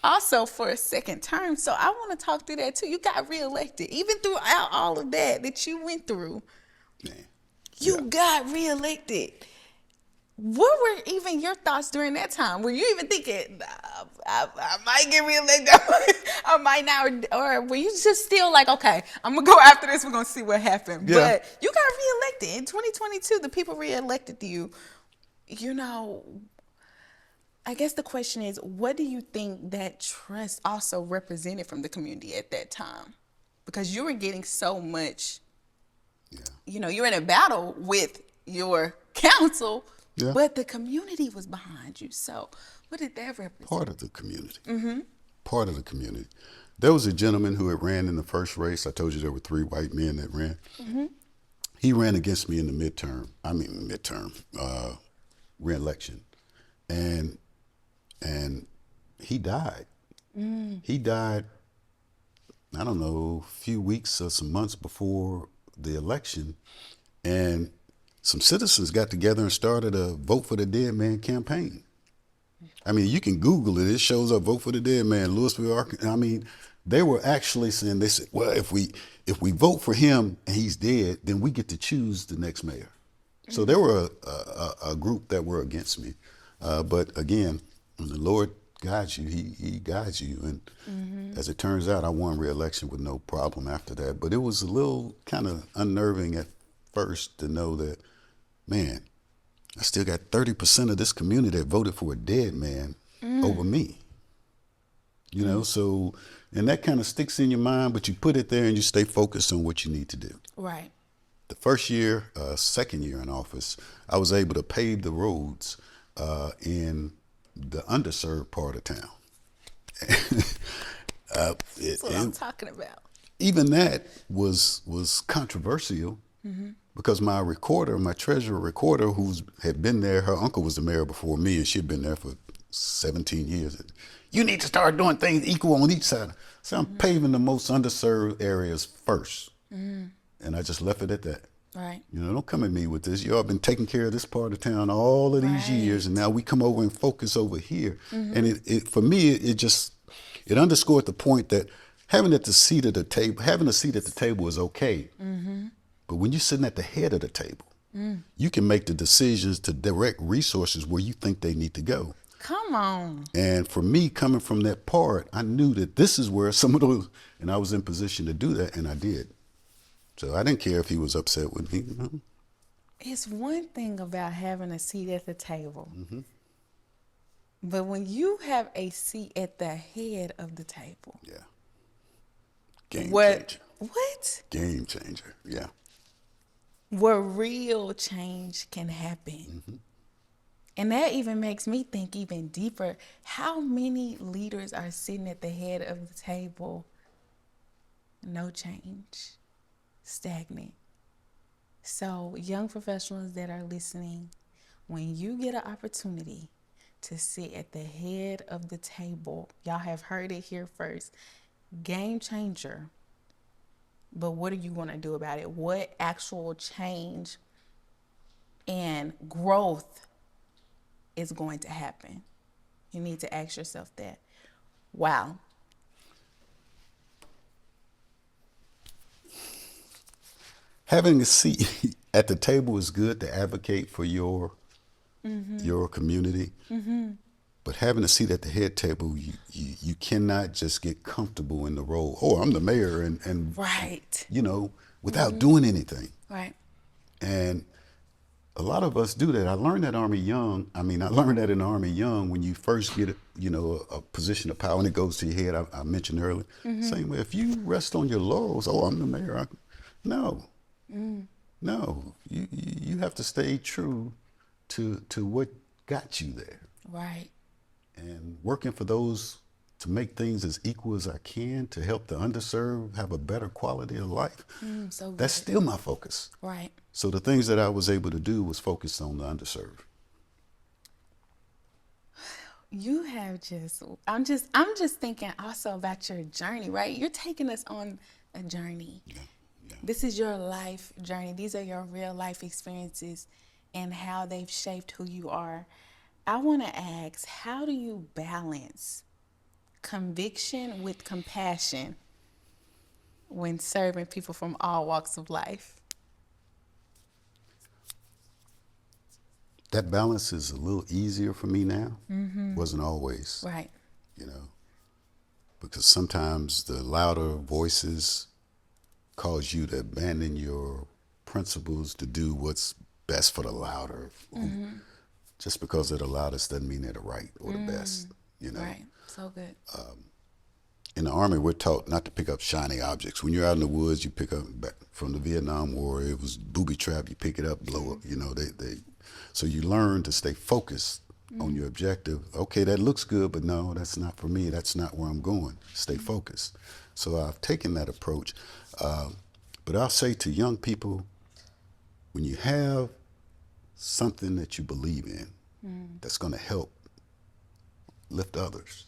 also for a second term. So I want to talk through that too. You got reelected. Even throughout all of that you went through, Man. you Yeah. got reelected. What were even your thoughts during that time? Were you even thinking, I might get reelected, I might not, or were you just still like, okay, I'm gonna go after this, we're gonna see what happened? Yeah. But you got reelected in 2022. The people reelected you. You know, I guess the question is, what do you think that trust also represented from the community at that time? Because you were getting so much. Yeah. You know, you're in a battle with your council, Yeah. but the community was behind you. So what did that represent? Part of the community. Part of the community. There was a gentleman who had ran in the first race. I told you there were 3 white men that ran. He ran against me in the re-election. And he died. He died, I don't know, a few weeks or some months before the election. And some citizens got together and started a Vote for the Dead Man campaign. I mean, you can Google it. It shows up, Vote for the Dead Man, Lewisville, Arkansas. I mean, they were actually saying, they said, well, if we vote for him and he's dead, then we get to choose the next mayor. So there were a group that were against me. But again, when the Lord guides you, he guides you. And as it turns out, I won re-election with no problem after that. But it was a little kind of unnerving at first to know that, man, I still got 30% of this community that voted for a dead man over me. You know, so, and that kind of sticks in your mind, but you put it there and you stay focused on what you need to do. Right. The first year, second year in office, I was able to pave the roads in the underserved part of town. That's what I'm talking about. Even that was controversial because my treasurer recorder, had been there, her uncle was the mayor before me, and she'd been there for 17 years. You need to start doing things equal on each side. So I'm paving the most underserved areas first. And I just left it at that. Right. You know, don't come at me with this. Y'all been taking care of this part of town all of these years, and now we come over and focus over here. And it for me, it underscored the point that having a seat at the table is okay. But when you're sitting at the head of the table, you can make the decisions to direct resources where you think they need to go. Come on. And for me, coming from that part, I knew that this is where some of those, and I was in position to do that, and I did. So I didn't care if he was upset with me. You know? It's one thing about having a seat at the table. But when you have a seat at the head of the table. Yeah. Game What? changer. Game changer, yeah. Where real change can happen. And that even makes me think even deeper. How many leaders are sitting at the head of the table? No change. Stagnant. So young professionals that are listening, when you get an opportunity to sit at the head of the table, y'all have heard it here first, game changer. But what are you going to do about it? What actual change and growth is going to happen? You need to ask yourself that. Wow. Having a seat at the table is good to advocate for your community. But having a seat at the head table, you cannot just get comfortable in the role. Oh, I'm the mayor, and Right. you know, without doing anything. Right. And a lot of us do that. I learned that in Army young. When you first get a position of power and it goes to your head. I mentioned earlier. Same way, if you rest on your laurels, oh, I'm the mayor. No. You have to stay true to what got you there. Right. And working for those to make things as equal as I can to help the underserved have a better quality of life. So good. That's still my focus. Right. So the things that I was able to do was focused on the underserved. You have I'm just thinking also about your journey, right? You're taking us on a journey. Yeah, yeah. This is your life journey. These are your real life experiences and how they've shaped who you are. I want to ask, how do you balance conviction with compassion when serving people from all walks of life? That balance is a little easier for me now. Wasn't always, Right. you know, because sometimes the louder voices cause you to abandon your principles to do what's best for the louder. Just because they're the loudest doesn't mean they're the right or the best, you know. Right. So good. In the Army, we're taught not to pick up shiny objects. When you're out in the woods, you pick up, back from the Vietnam War, it was booby trap, you pick it up, blow up, you know, so you learn to stay focused on your objective. Okay, that looks good, but no, that's not for me. That's not where I'm going. Stay focused. So I've taken that approach. But I'll say to young people, when you have something that you believe in that's going to help lift others,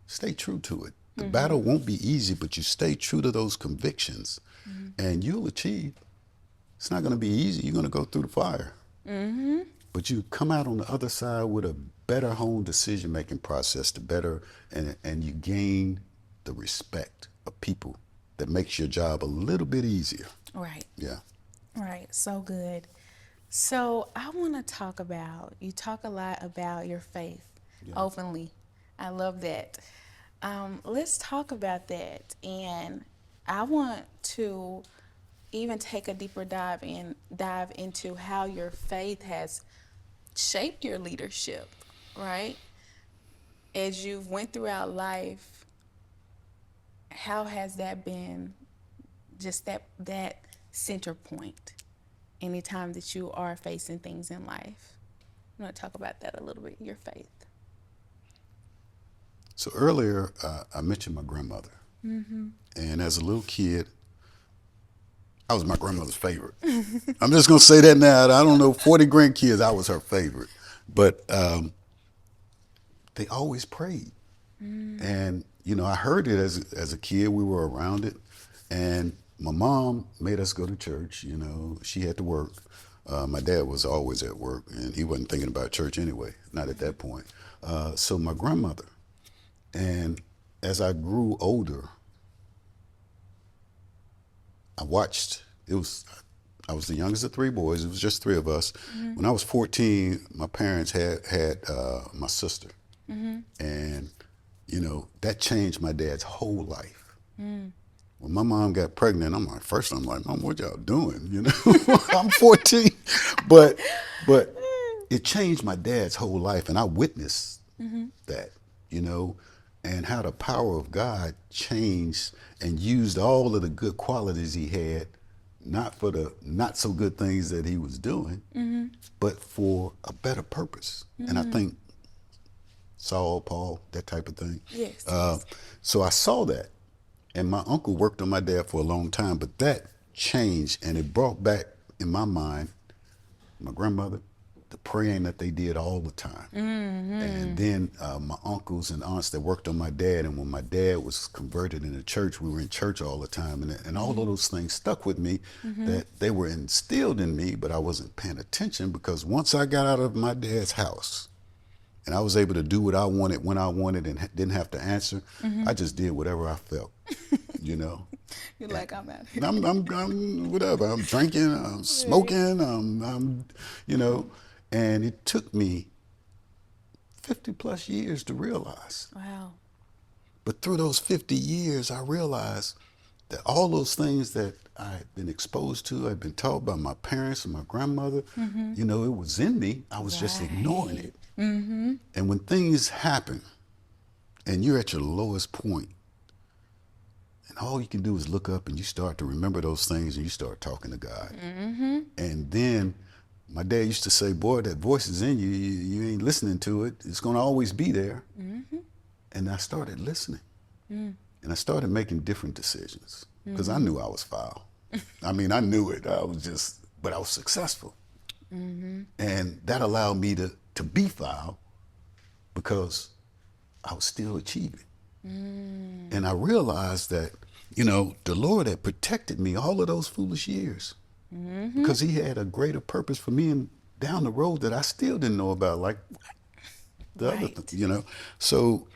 stay true to it. The battle won't be easy, but you stay true to those convictions and you'll achieve. It's not going to be easy. You're going to go through the fire. But you come out on the other side with a better home decision-making process, and you gain the respect of people that makes your job a little bit easier. Right. Yeah. Right. So good. So I want to you talk a lot about your faith openly. I love that. Let's talk about that. And I want to even take a deeper dive into how your faith has shaped your leadership, right? As you've went throughout life, how has that been just that center point anytime that you are facing things in life? I'm going to talk about that a little bit, your faith. So earlier, I mentioned my grandmother. And as a little kid, I was my grandmother's favorite. I'm just going to say that now. I don't know, 40 grandkids, I was her favorite. But they always prayed. And, you know, I heard it as a kid. We were around it. And my mom made us go to church. You know, she had to work. My dad was always at work, and he wasn't thinking about church anyway, not at that point. So my grandmother. And as I grew older, I watched, I was the youngest of three boys. It was just three of us. When I was 14, my parents had my sister. And, you know, that changed my dad's whole life. When my mom got pregnant, I'm like, Mom, what y'all doing? You know, I'm 14. But it changed my dad's whole life. And I witnessed that, you know, and how the power of God changed and used all of the good qualities he had, not for the not so good things that he was doing, but for a better purpose. And I think Saul, Paul, that type of thing. Yes. So I saw that. And my uncle worked on my dad for a long time, but that changed, and it brought back in my mind my grandmother, the praying that they did all the time. And then my uncles and aunts that worked on my dad, and when my dad was converted in the church, we were in church all the time, and all of those things stuck with me, that they were instilled in me, but I wasn't paying attention, because once I got out of my dad's house, and I was able to do what I wanted when I wanted and didn't have to answer, I just did whatever I felt, you know. You're like, I'm out here. I'm whatever. I'm drinking, I'm smoking, I'm, you know. And it took me 50 plus years to realize. Wow. But through those 50 years, I realized that all those things that I had been exposed to, I'd been taught by my parents and my grandmother, you know, it was in me. I was just ignoring it. And when things happen and you're at your lowest point, and all you can do is look up and you start to remember those things and you start talking to God. And then my dad used to say, boy, that voice is in you. You ain't listening to it. It's going to always be there. And I started listening. And I started making different decisions because I knew I was foul. I mean, I knew it. But I was successful. And that allowed me to be foul, because I was still achieving. And I realized that, the Lord had protected me all of those foolish years because he had a greater purpose for me and down the road that I still didn't know about, like the other Right. thing. So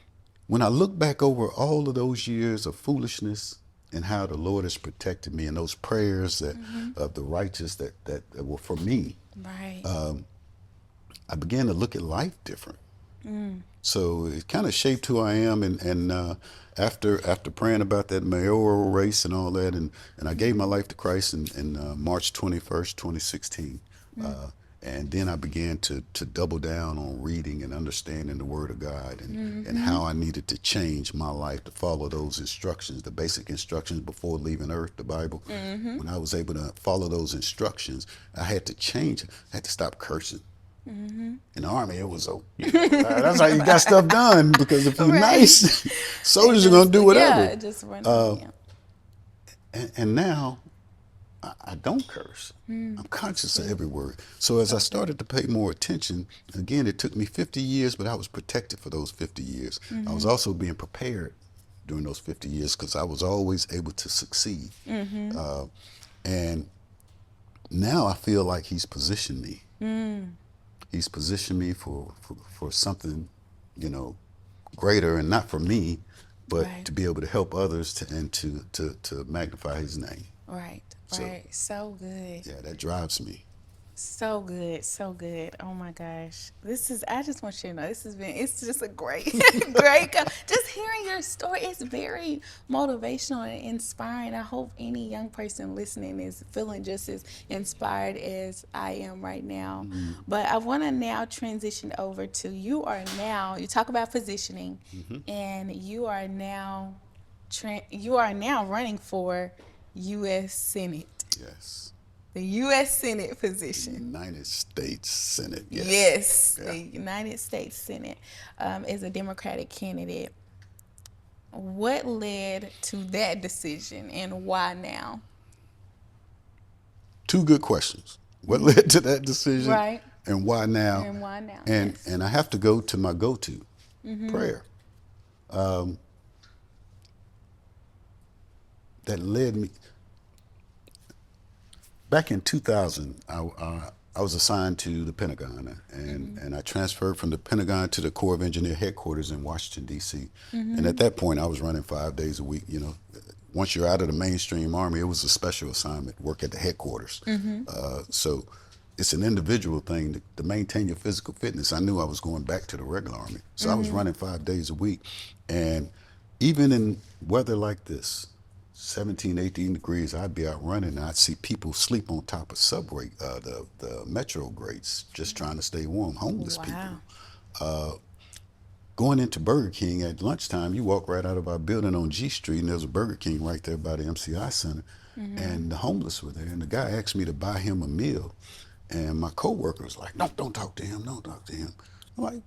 when I look back over all of those years of foolishness and how the Lord has protected me and those prayers that of the righteous that were for me, Right. I began to look at life different. So it kind of shaped who I am. And after praying about that mayoral race and all that, and I gave my life to Christ in March 21st, 2016. And then I began to double down on reading and understanding the Word of God and how I needed to change my life to follow those instructions, the basic instructions before leaving Earth, the Bible. When I was able to follow those instructions, I had to change. I had to stop cursing. In the Army, it was that's how you got stuff done, because if you're Right. nice, soldiers are going to do whatever. Yeah, just run on. Yeah. And now I don't curse. I'm conscious of every word. So as I started to pay more attention, again, it took me 50 years, but I was protected for those 50 years. I was also being prepared during those 50 years because I was always able to succeed. And now I feel like he's positioned me. He's positioned me for something, greater, and not for me, but Right. to be able to help others to magnify his name. Right. So, Right. So good. yeah, that drives me. So good, so good. Oh my gosh. I just want you to know, it's just a great, just hearing your story, it's very motivational and inspiring. I hope any young person listening is feeling just as inspired as I am right now. But I want to now transition over to you talk about positioning, and you are now running for U.S. Senate. Yes. The U.S. Senate position. United States Senate. Yes. Yes, Yeah. the United States Senate is a Democratic candidate. What led to that decision, and why now? Two good questions. What led to that decision? Right. And why now? And why now? And Yes. and I have to go to my go-to, prayer. That led me. Back in 2000, I was assigned to the Pentagon, and I transferred from the Pentagon to the Corps of Engineer headquarters in Washington, D.C. And at that point, I was running 5 days a week. Once you're out of the mainstream Army, it was a special assignment, work at the headquarters. So it's an individual thing to maintain your physical fitness. I knew I was going back to the regular Army. So I was running 5 days a week. And even in weather like this, 17, 18 degrees, I'd be out running, and I'd see people sleep on top of subway, the metro grates, just trying to stay warm, homeless people. Wow. Going into Burger King at lunchtime, you walk right out of our building on G Street, and there's a Burger King right there by the MCI Center, and the homeless were there, and the guy asked me to buy him a meal, and my coworker was like, "No, don't talk to him, don't talk to him." I'm like,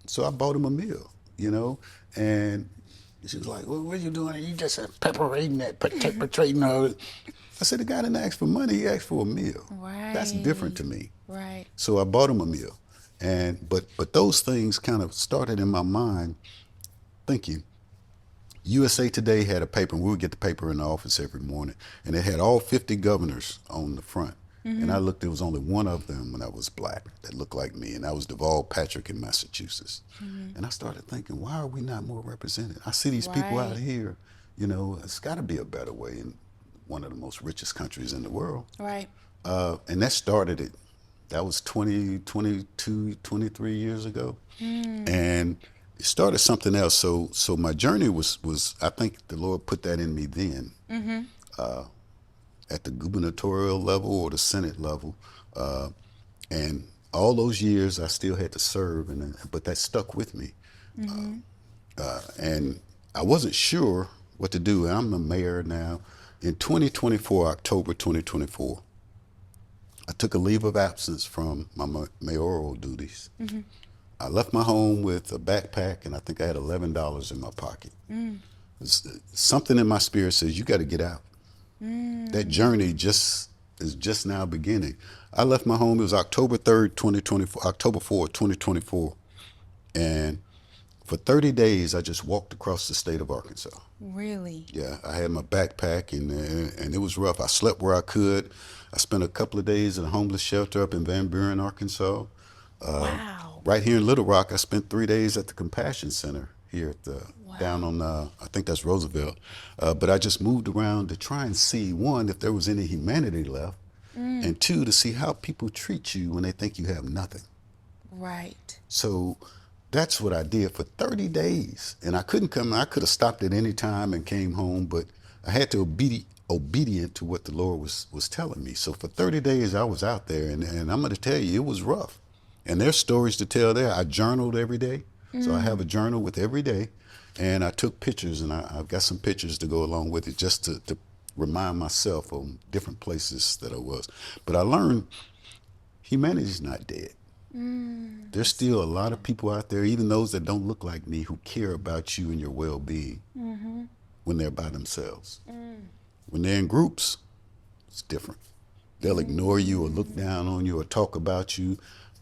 so I bought him a meal, and she was like, "Well, what are you doing? You just perpetrating all that." I said, "The guy didn't ask for money, he asked for a meal." Right. That's different to me. Right. So I bought him a meal. But those things kind of started in my mind thinking. USA Today had a paper, and we would get the paper in the office every morning, and it had all 50 governors on the front. And I looked, there was only one of them that was black that looked like me, and that was Deval Patrick in Massachusetts. And I started thinking, why are we not more represented? I see these people out Right. here, it's got to be a better way in one of the most richest countries in the world. Right. And that started it. That was 20, 22, 23 years ago. And it started something else. So my journey was I think the Lord put that in me then. At the gubernatorial level or the Senate level. And all those years I still had to serve, but that stuck with me. And I wasn't sure what to do. I'm a mayor now. In 2024, October 2024, I took a leave of absence from my mayoral duties. I left my home with a backpack, and I think I had $11 in my pocket. Something in my spirit says, you got to get out. That journey is just now beginning. I left my home, it was October 3rd, 2024, October 4th, 2024. And For 30 days, I just walked across the state of Arkansas. Really? Yeah, I had my backpack, and it was rough. I slept where I could. I spent a couple of days in a homeless shelter up in Van Buren, Arkansas. Wow. Right here in Little Rock, I spent 3 days at the Compassion Center here at the down Wow. on I think that's Roosevelt. But I just moved around to try and see, one, if there was any humanity left, and two, to see how people treat you when they think you have nothing. Right. So that's what I did for 30 days. And I couldn't come, I could have stopped at any time and came home, but I had to be obedient to what the Lord was telling me. So for 30 days, I was out there, and I'm going to tell you, it was rough. And there's stories to tell there. I journaled every day. So I have a journal with every day. And I took pictures, and I've got some pictures to go along with it just to remind myself of different places that I was. But I learned humanity's not dead. There's still a lot of people out there, even those that don't look like me, who care about you and your well-being when they're by themselves. When they're in groups, it's different. They'll ignore you or look down on you or talk about you.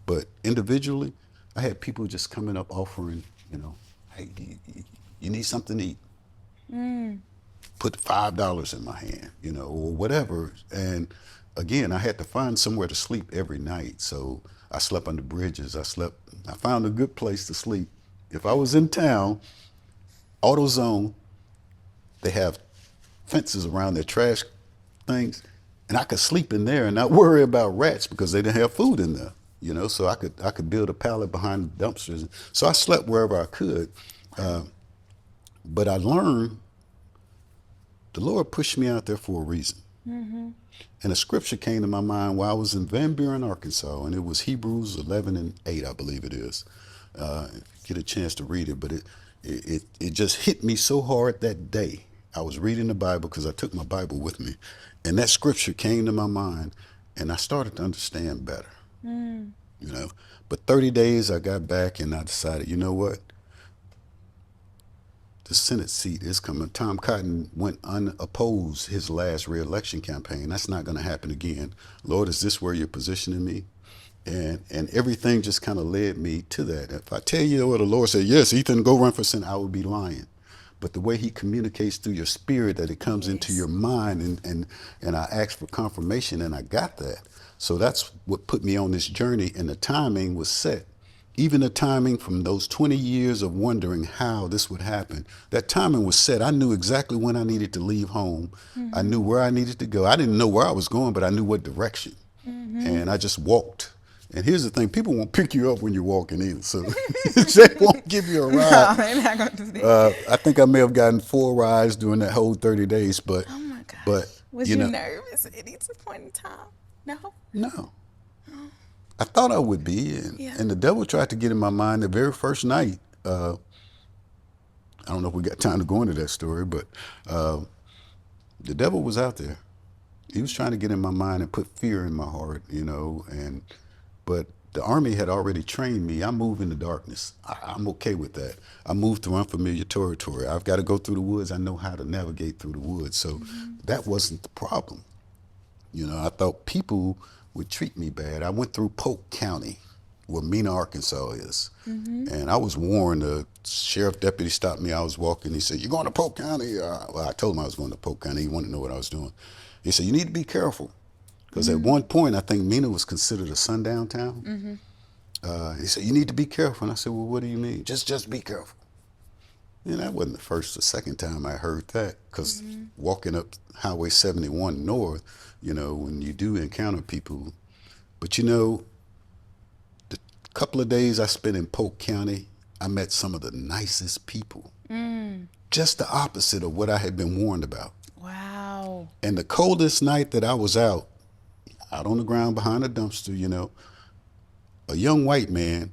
But individually, I had people just coming up offering, hey, you need something to eat. Put $5 in my hand, or whatever. And again, I had to find somewhere to sleep every night. So I slept under bridges. I found a good place to sleep. If I was in town, AutoZone, they have fences around their trash things, and I could sleep in there and not worry about rats because they didn't have food in there. So I could build a pallet behind the dumpsters. So I slept wherever I could. But I learned the Lord pushed me out there for a reason. And a scripture came to my mind while I was in Van Buren, Arkansas, and it was Hebrews 11:8, I believe it is. Get a chance to read it, but it just hit me so hard that day. I was reading the Bible because I took my Bible with me, and that scripture came to my mind, and I started to understand better. But 30 days I got back, and I decided, you know what? The Senate seat is coming. Tom Cotton went unopposed his last reelection campaign. That's not going to happen again. Lord, is this where you're positioning me? And everything just kind of led me to that. If I tell you what the Lord said, yes, Ethan, go run for Senate, I would be lying. But the way he communicates through your spirit, that it comes into your mind, and I asked for confirmation, and I got that. So that's what put me on this journey, and the timing was set. Even the timing from those 20 years of wondering how this would happen, that timing was set. I knew exactly when I needed to leave home. I knew where I needed to go. I didn't know where I was going, but I knew what direction. And I just walked. And here's the thing, people won't pick you up when you're walking either. So they won't give you a ride. No, they're not going to do that. I think I may have gotten 4 rides during that whole 30 days, but Oh my gosh. but Was you nervous at any point in time? No? no. I thought I would be, and the devil tried to get in my mind the very first night. I don't know if we got time to go into that story, but the devil was out there. He was trying to get in my mind and put fear in my heart, but the Army had already trained me. I move in the darkness. I'm okay with that. I move through unfamiliar territory. I've got to go through the woods. I know how to navigate through the woods. So that wasn't the problem. I thought people would treat me bad. I went through Polk County, where Mena, Arkansas is. And I was warned. The sheriff deputy stopped me. I was walking. He said, "You're going to Polk County?" Well, I told him I was going to Polk County. He wanted to know what I was doing. He said, "You need to be careful." Because at one point, I think Mena was considered a sundown town. He said, "You need to be careful." And I said, "Well, what do you mean?" Just be careful. And that wasn't the first or second time I heard that. Because walking up Highway 71 North, when you do encounter people. But the couple of days I spent in Polk County, I met some of the nicest people. Just the opposite of what I had been warned about. Wow. And the coldest night that I was out on the ground behind a dumpster, a young white man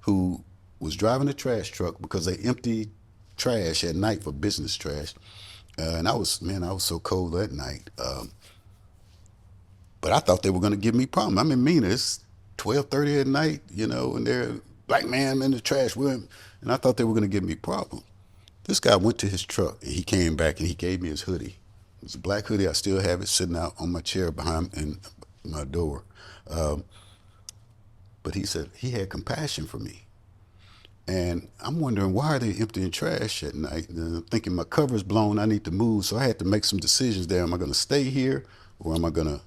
who was driving a trash truck because they empty trash at night for business trash. And I was so cold that night. But I thought they were going to give me problem. I'm in Mena. It's 12:30 at night, and they're black man in the trash with him. And I thought they were going to give me problem. This guy went to his truck, and he came back, and he gave me his hoodie. It was a black hoodie. I still have it sitting out on my chair behind in my door. But he said he had compassion for me. And I'm wondering, why are they emptying trash at night? And I'm thinking my cover's blown, I need to move. So I had to make some decisions there. Am I going to stay here or am I going to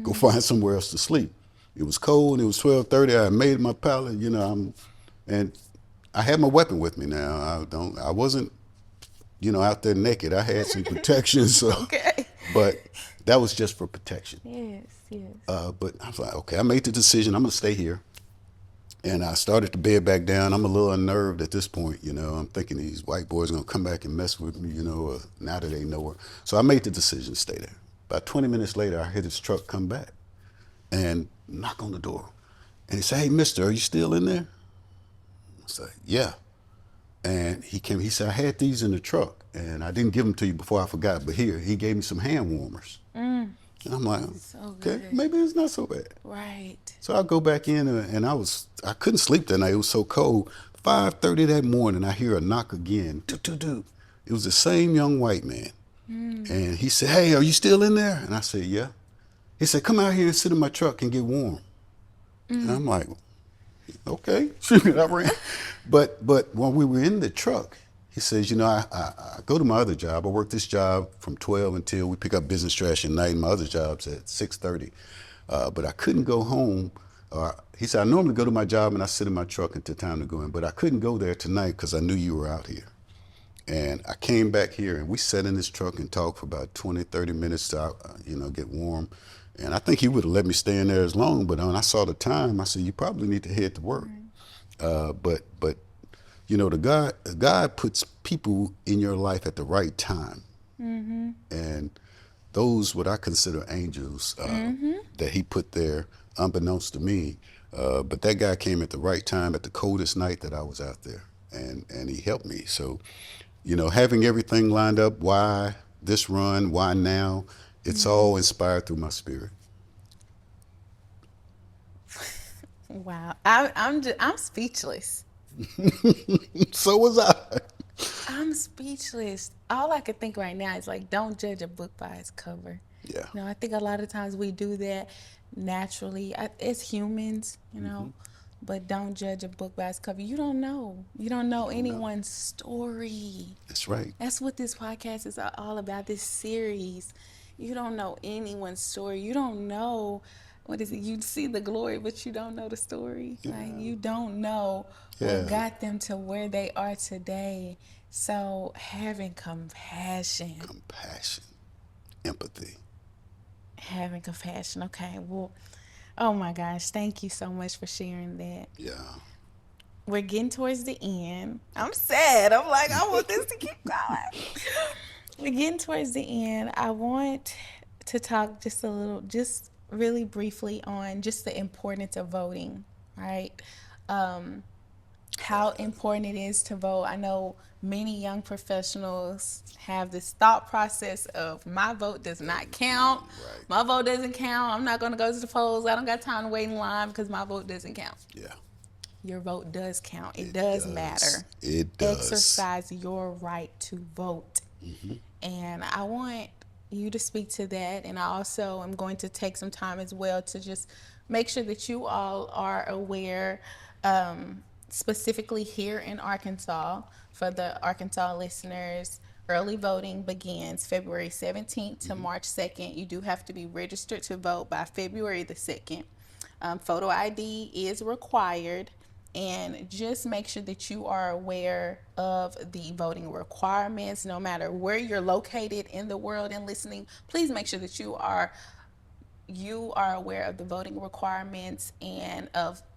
go find somewhere else to sleep? It was cold. It was 12:30. I had made my pallet, and I had my weapon with me now. I wasn't, out there naked. I had some protection. So, Okay. but that was just for protection. Yes, yes. But I was like, okay, I made the decision. I'm going to stay here. And I started to bed back down. I'm a little unnerved at this point, I'm thinking these white boys are going to come back and mess with me, or now that they know her. So I made the decision to stay there. About 20 minutes later, I hear this truck come back and knock on the door. And he said, "Hey, mister, are you still in there?" I said, "Yeah." And he came, he said, "I had these in the truck and I didn't give them to you before I forgot, but here," he gave me some hand warmers. And I'm like, So okay, good. maybe it's not so bad. Right. So I go back in and I couldn't sleep that night. It was so cold. 5:30 that morning, I hear a knock again. Doo, doo, doo. It was the same young white man. And he said, "Hey, are you still in there?" And I said, "Yeah." He said, "Come out here and sit in my truck and get warm." And I'm like, okay. I ran. But when we were in the truck, he says, I go to my other job. I work this job from 12 until we pick up business trash at night. And my other job's at 6:30. But I couldn't go home. He said, "I normally go to my job and I sit in my truck until time to go in, but I couldn't go there tonight because I knew you were out here." And I came back here and we sat in this truck and talked for about 20, 30 minutes to, get warm. And I think he would have let me stay in there as long, but when I saw the time, I said, "You probably need to head to work." But the God puts people in your life at the right time. And those what I consider angels that he put there unbeknownst to me. But that guy came at the right time at the coldest night that I was out there, and he helped me. So, having everything lined up, why this run, why now, it's all inspired through my spirit. Wow. I'm speechless. So was I. I'm speechless. All I can think right now is like, don't judge a book by its cover. Yeah. I think a lot of times we do that naturally as humans, but don't judge a book by its cover. You don't know. You don't know anyone's story. That's right. That's what this podcast is all about, this series. You don't know anyone's story. You don't know, what is it? You see the glory, but you don't know the story. Yeah. Like, you don't know what got them to where they are today. So having compassion. Empathy. Having compassion. Okay, well, oh my gosh, thank you so much for sharing that. Yeah. We're getting towards the end. I'm sad. I'm like, I want this to keep going. We're getting towards the end. I want to talk just really briefly on just the importance of voting, right? How important it is to vote. I know many young professionals have this thought process of, my vote does not count. Right. My vote doesn't count. I'm not going to go to the polls. I don't got time to wait in line because my vote doesn't count. Yeah. Your vote does count. It does matter. It does. Exercise your right to vote. And I want you to speak to that. And I also am going to take some time as well to just make sure that you all are aware, specifically here in Arkansas, for the Arkansas listeners, early voting begins February 17th to March 2nd. You do have to be registered to vote by February the 2nd. Photo ID is required. And just make sure that you are aware of the voting requirements, no matter where you're located in the world and listening. Please make sure that you are aware of the voting requirements and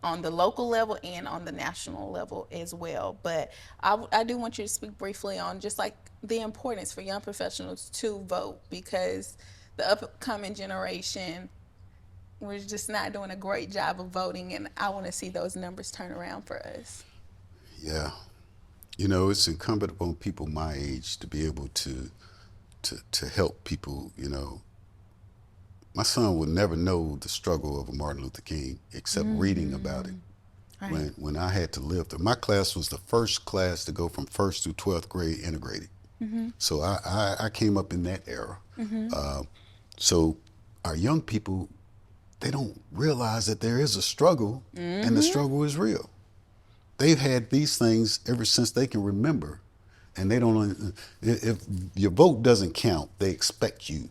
on the local level and on the national level as well. But I do want you to speak briefly on just like the importance for young professionals to vote, because the upcoming generation, we're just not doing a great job of voting, and I want to see those numbers turn around for us. Yeah. It's incumbent upon people my age to be able to help people. My son will never know the struggle of a Martin Luther King except reading about it. Right. When I had to live through. My class was the first class to go from 1st through 12th grade integrated. So I came up in that era. So our young people, they don't realize that there is a struggle and the struggle is real. they've had these things ever since they can remember, and they don't. If your vote doesn't count, they expect you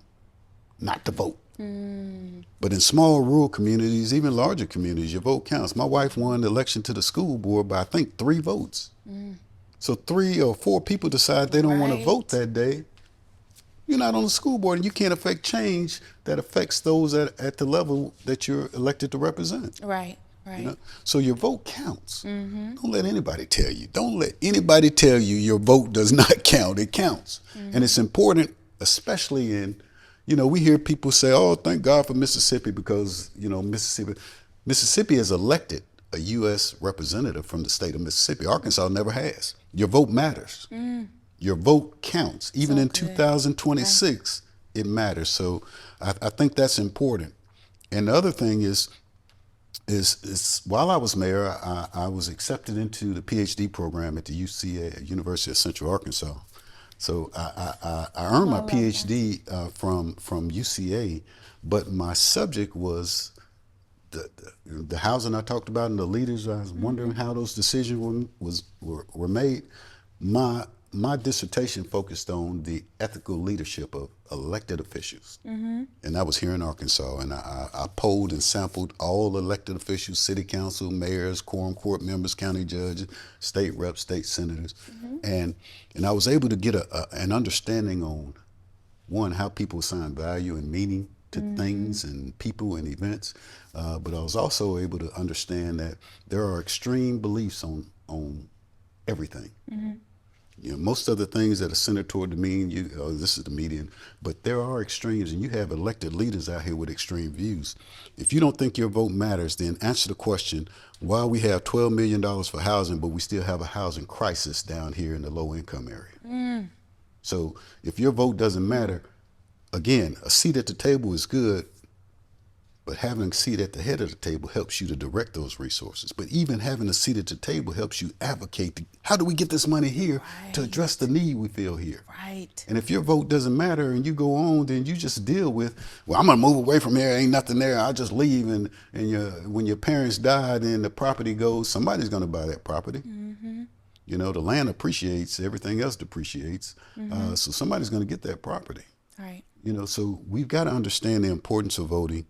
not to vote. But in small rural communities, even larger communities, your vote counts. My wife won the election to the school board by I think 3 votes. So 3 or 4 people decide they don't want to vote Right. that day. You're not on the school board, and you can't affect change that affects those at the level that you're elected to represent. Right. You Right. know, so your vote counts. Don't let anybody tell you. Don't let anybody tell you your vote does not count. It counts, and it's important, especially in, we hear people say, "Oh, thank God for Mississippi," because Mississippi has elected a U.S. representative from the state of Mississippi. Arkansas never has. Your vote matters. Your vote counts. Even So in good. Okay. 2026, it matters. So I think that's important. And the other thing is while I was mayor, I was accepted into the PhD program at the UCA, University of Central Arkansas. So I earned Oh, my I love that. PhD from UCA, but my subject was the housing I talked about and the leaders. I was wondering how those decisions were made. My dissertation focused on the ethical leadership of elected officials, and that was here in Arkansas. And I polled and sampled all elected officials: city council, mayors, quorum court members, county judges, state reps, state senators, and I was able to get an understanding on, one, how people assign value and meaning to things and people and events, but I was also able to understand that there are extreme beliefs on everything. Most of the things that are centered toward the mean, this is the median, but there are extremes, and you have elected leaders out here with extreme views. If you don't think your vote matters, then answer the question: why we have $12 million for housing, but we still have a housing crisis down here in the low income area? So if your vote doesn't matter, again, a seat at the table is good, but having a seat at the head of the table helps you to direct those resources. But even having a seat at the table helps you advocate. How do we get this money here to address the need we feel here? Right. And if your vote doesn't matter and you go on, then you just deal with, well, I'm going to move away from here. Ain't nothing there. I'll just leave. And when your parents die, then the property goes, somebody's going to buy that property. The land appreciates, everything else depreciates. So somebody's going to get that property. Right. So we've got to understand the importance of voting,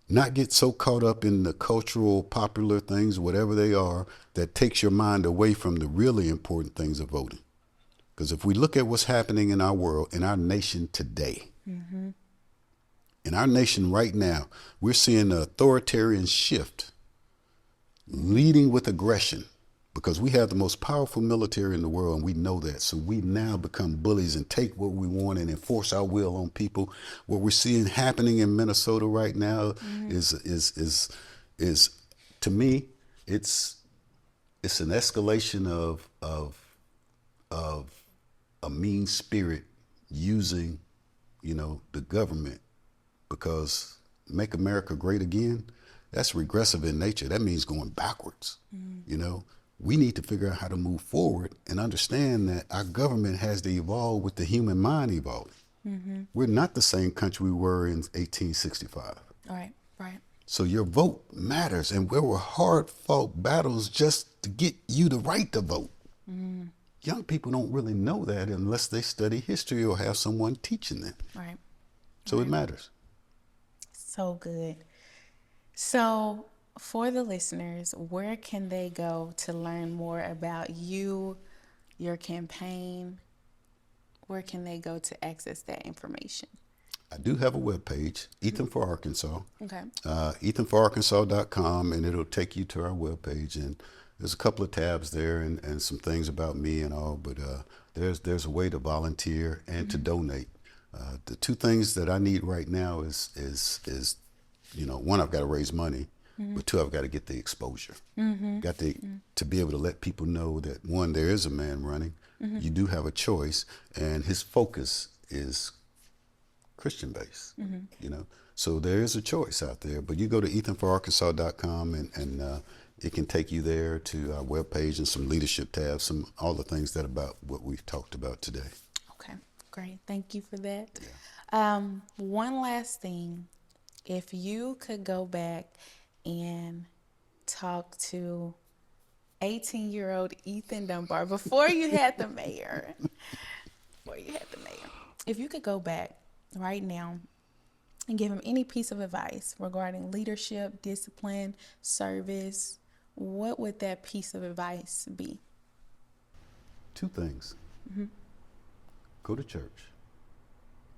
not get so caught up in the cultural, popular things, whatever they are, that takes your mind away from the really important things of voting. Because if we look at what's happening in our world, in our nation today, in our nation right now, we're seeing an authoritarian shift leading with aggression, because we have the most powerful military in the world, and we know that. So we now become bullies and take what we want and enforce our will on people. What we're seeing happening in Minnesota right now is to me, it's an escalation of a mean spirit using, the government, because Make America Great Again, that's regressive in nature. That means going backwards. We need to figure out how to move forward and understand that our government has to evolve with the human mind evolving. We're not the same country we were in 1865. Right. Right. So your vote matters, and there were hard-fought battles just to get you the right to vote. Young people don't really know that unless they study history or have someone teaching them. Right. So it matters. So good. So, for the listeners, where can they go to learn more about you, your campaign? Where can they go to access that information? I do have a webpage, Ethan for Arkansas. Okay. EthanForArkansas.com, and it'll take you to our webpage. And there's a couple of tabs there and some things about me and all, but there's a way to volunteer and to donate. The 2 things that I need right now is one, I've got to raise money, but 2, I've got to get the exposure. Got to be able to let people know that, 1, there is a man running. You do have a choice, and his focus is Christian based. So there is a choice out there. But you go to EthanForArkansas.com, and it can take you there to our webpage and some leadership tabs, all the things that about what we've talked about today. Okay. Great. Thank you for that. Yeah. One last thing. If you could go back and talk to 18-year-old Ethan Dunbar, before you had the mayor. Before you had the mayor. If you could go back right now and give him any piece of advice regarding leadership, discipline, service, what would that piece of advice be? Two things. Go to church.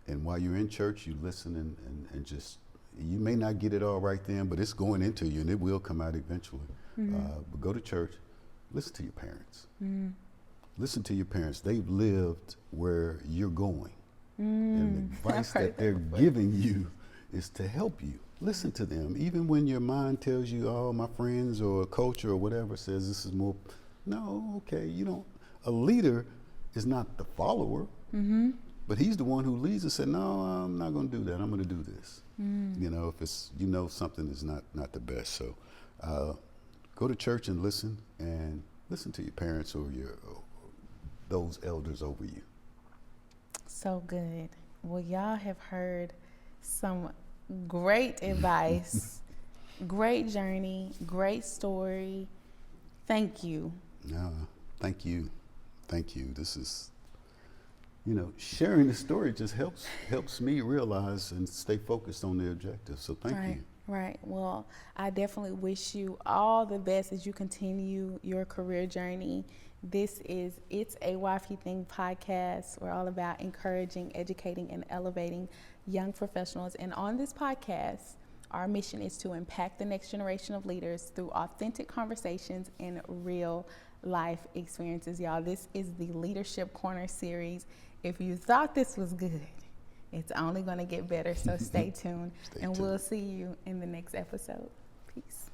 And while you're in church, you listen and just, you may not get it all right then, but it's going into you and it will come out eventually. But go to church, listen to your parents. Listen to your parents. They've lived where you're going. And the advice that they're giving you is to help you. Listen to them. Even when your mind tells you, oh, my friends or culture or whatever says this is more, no, okay, you don't. A leader is not the follower, but he's the one who leads and said, no, I'm not going to do that. I'm going to do this. You know, if it's, you know, something is not the best. So go to church and listen to your parents or those elders over you. So good. Well, y'all have heard some great advice, great journey, great story. Thank you. Thank you. Thank you. This is, you know, sharing the story just helps me realize and stay focused on the objective. So thank you. Right. Well, I definitely wish you all the best as you continue your career journey. This is It's a Wifey Thing podcast. We're all about encouraging, educating, and elevating young professionals. And on this podcast, our mission is to impact the next generation of leaders through authentic conversations and real life experiences. Y'all, this is the Leadership Corner series. If you thought this was good, it's only going to get better. So stay tuned. We'll see you in the next episode. Peace.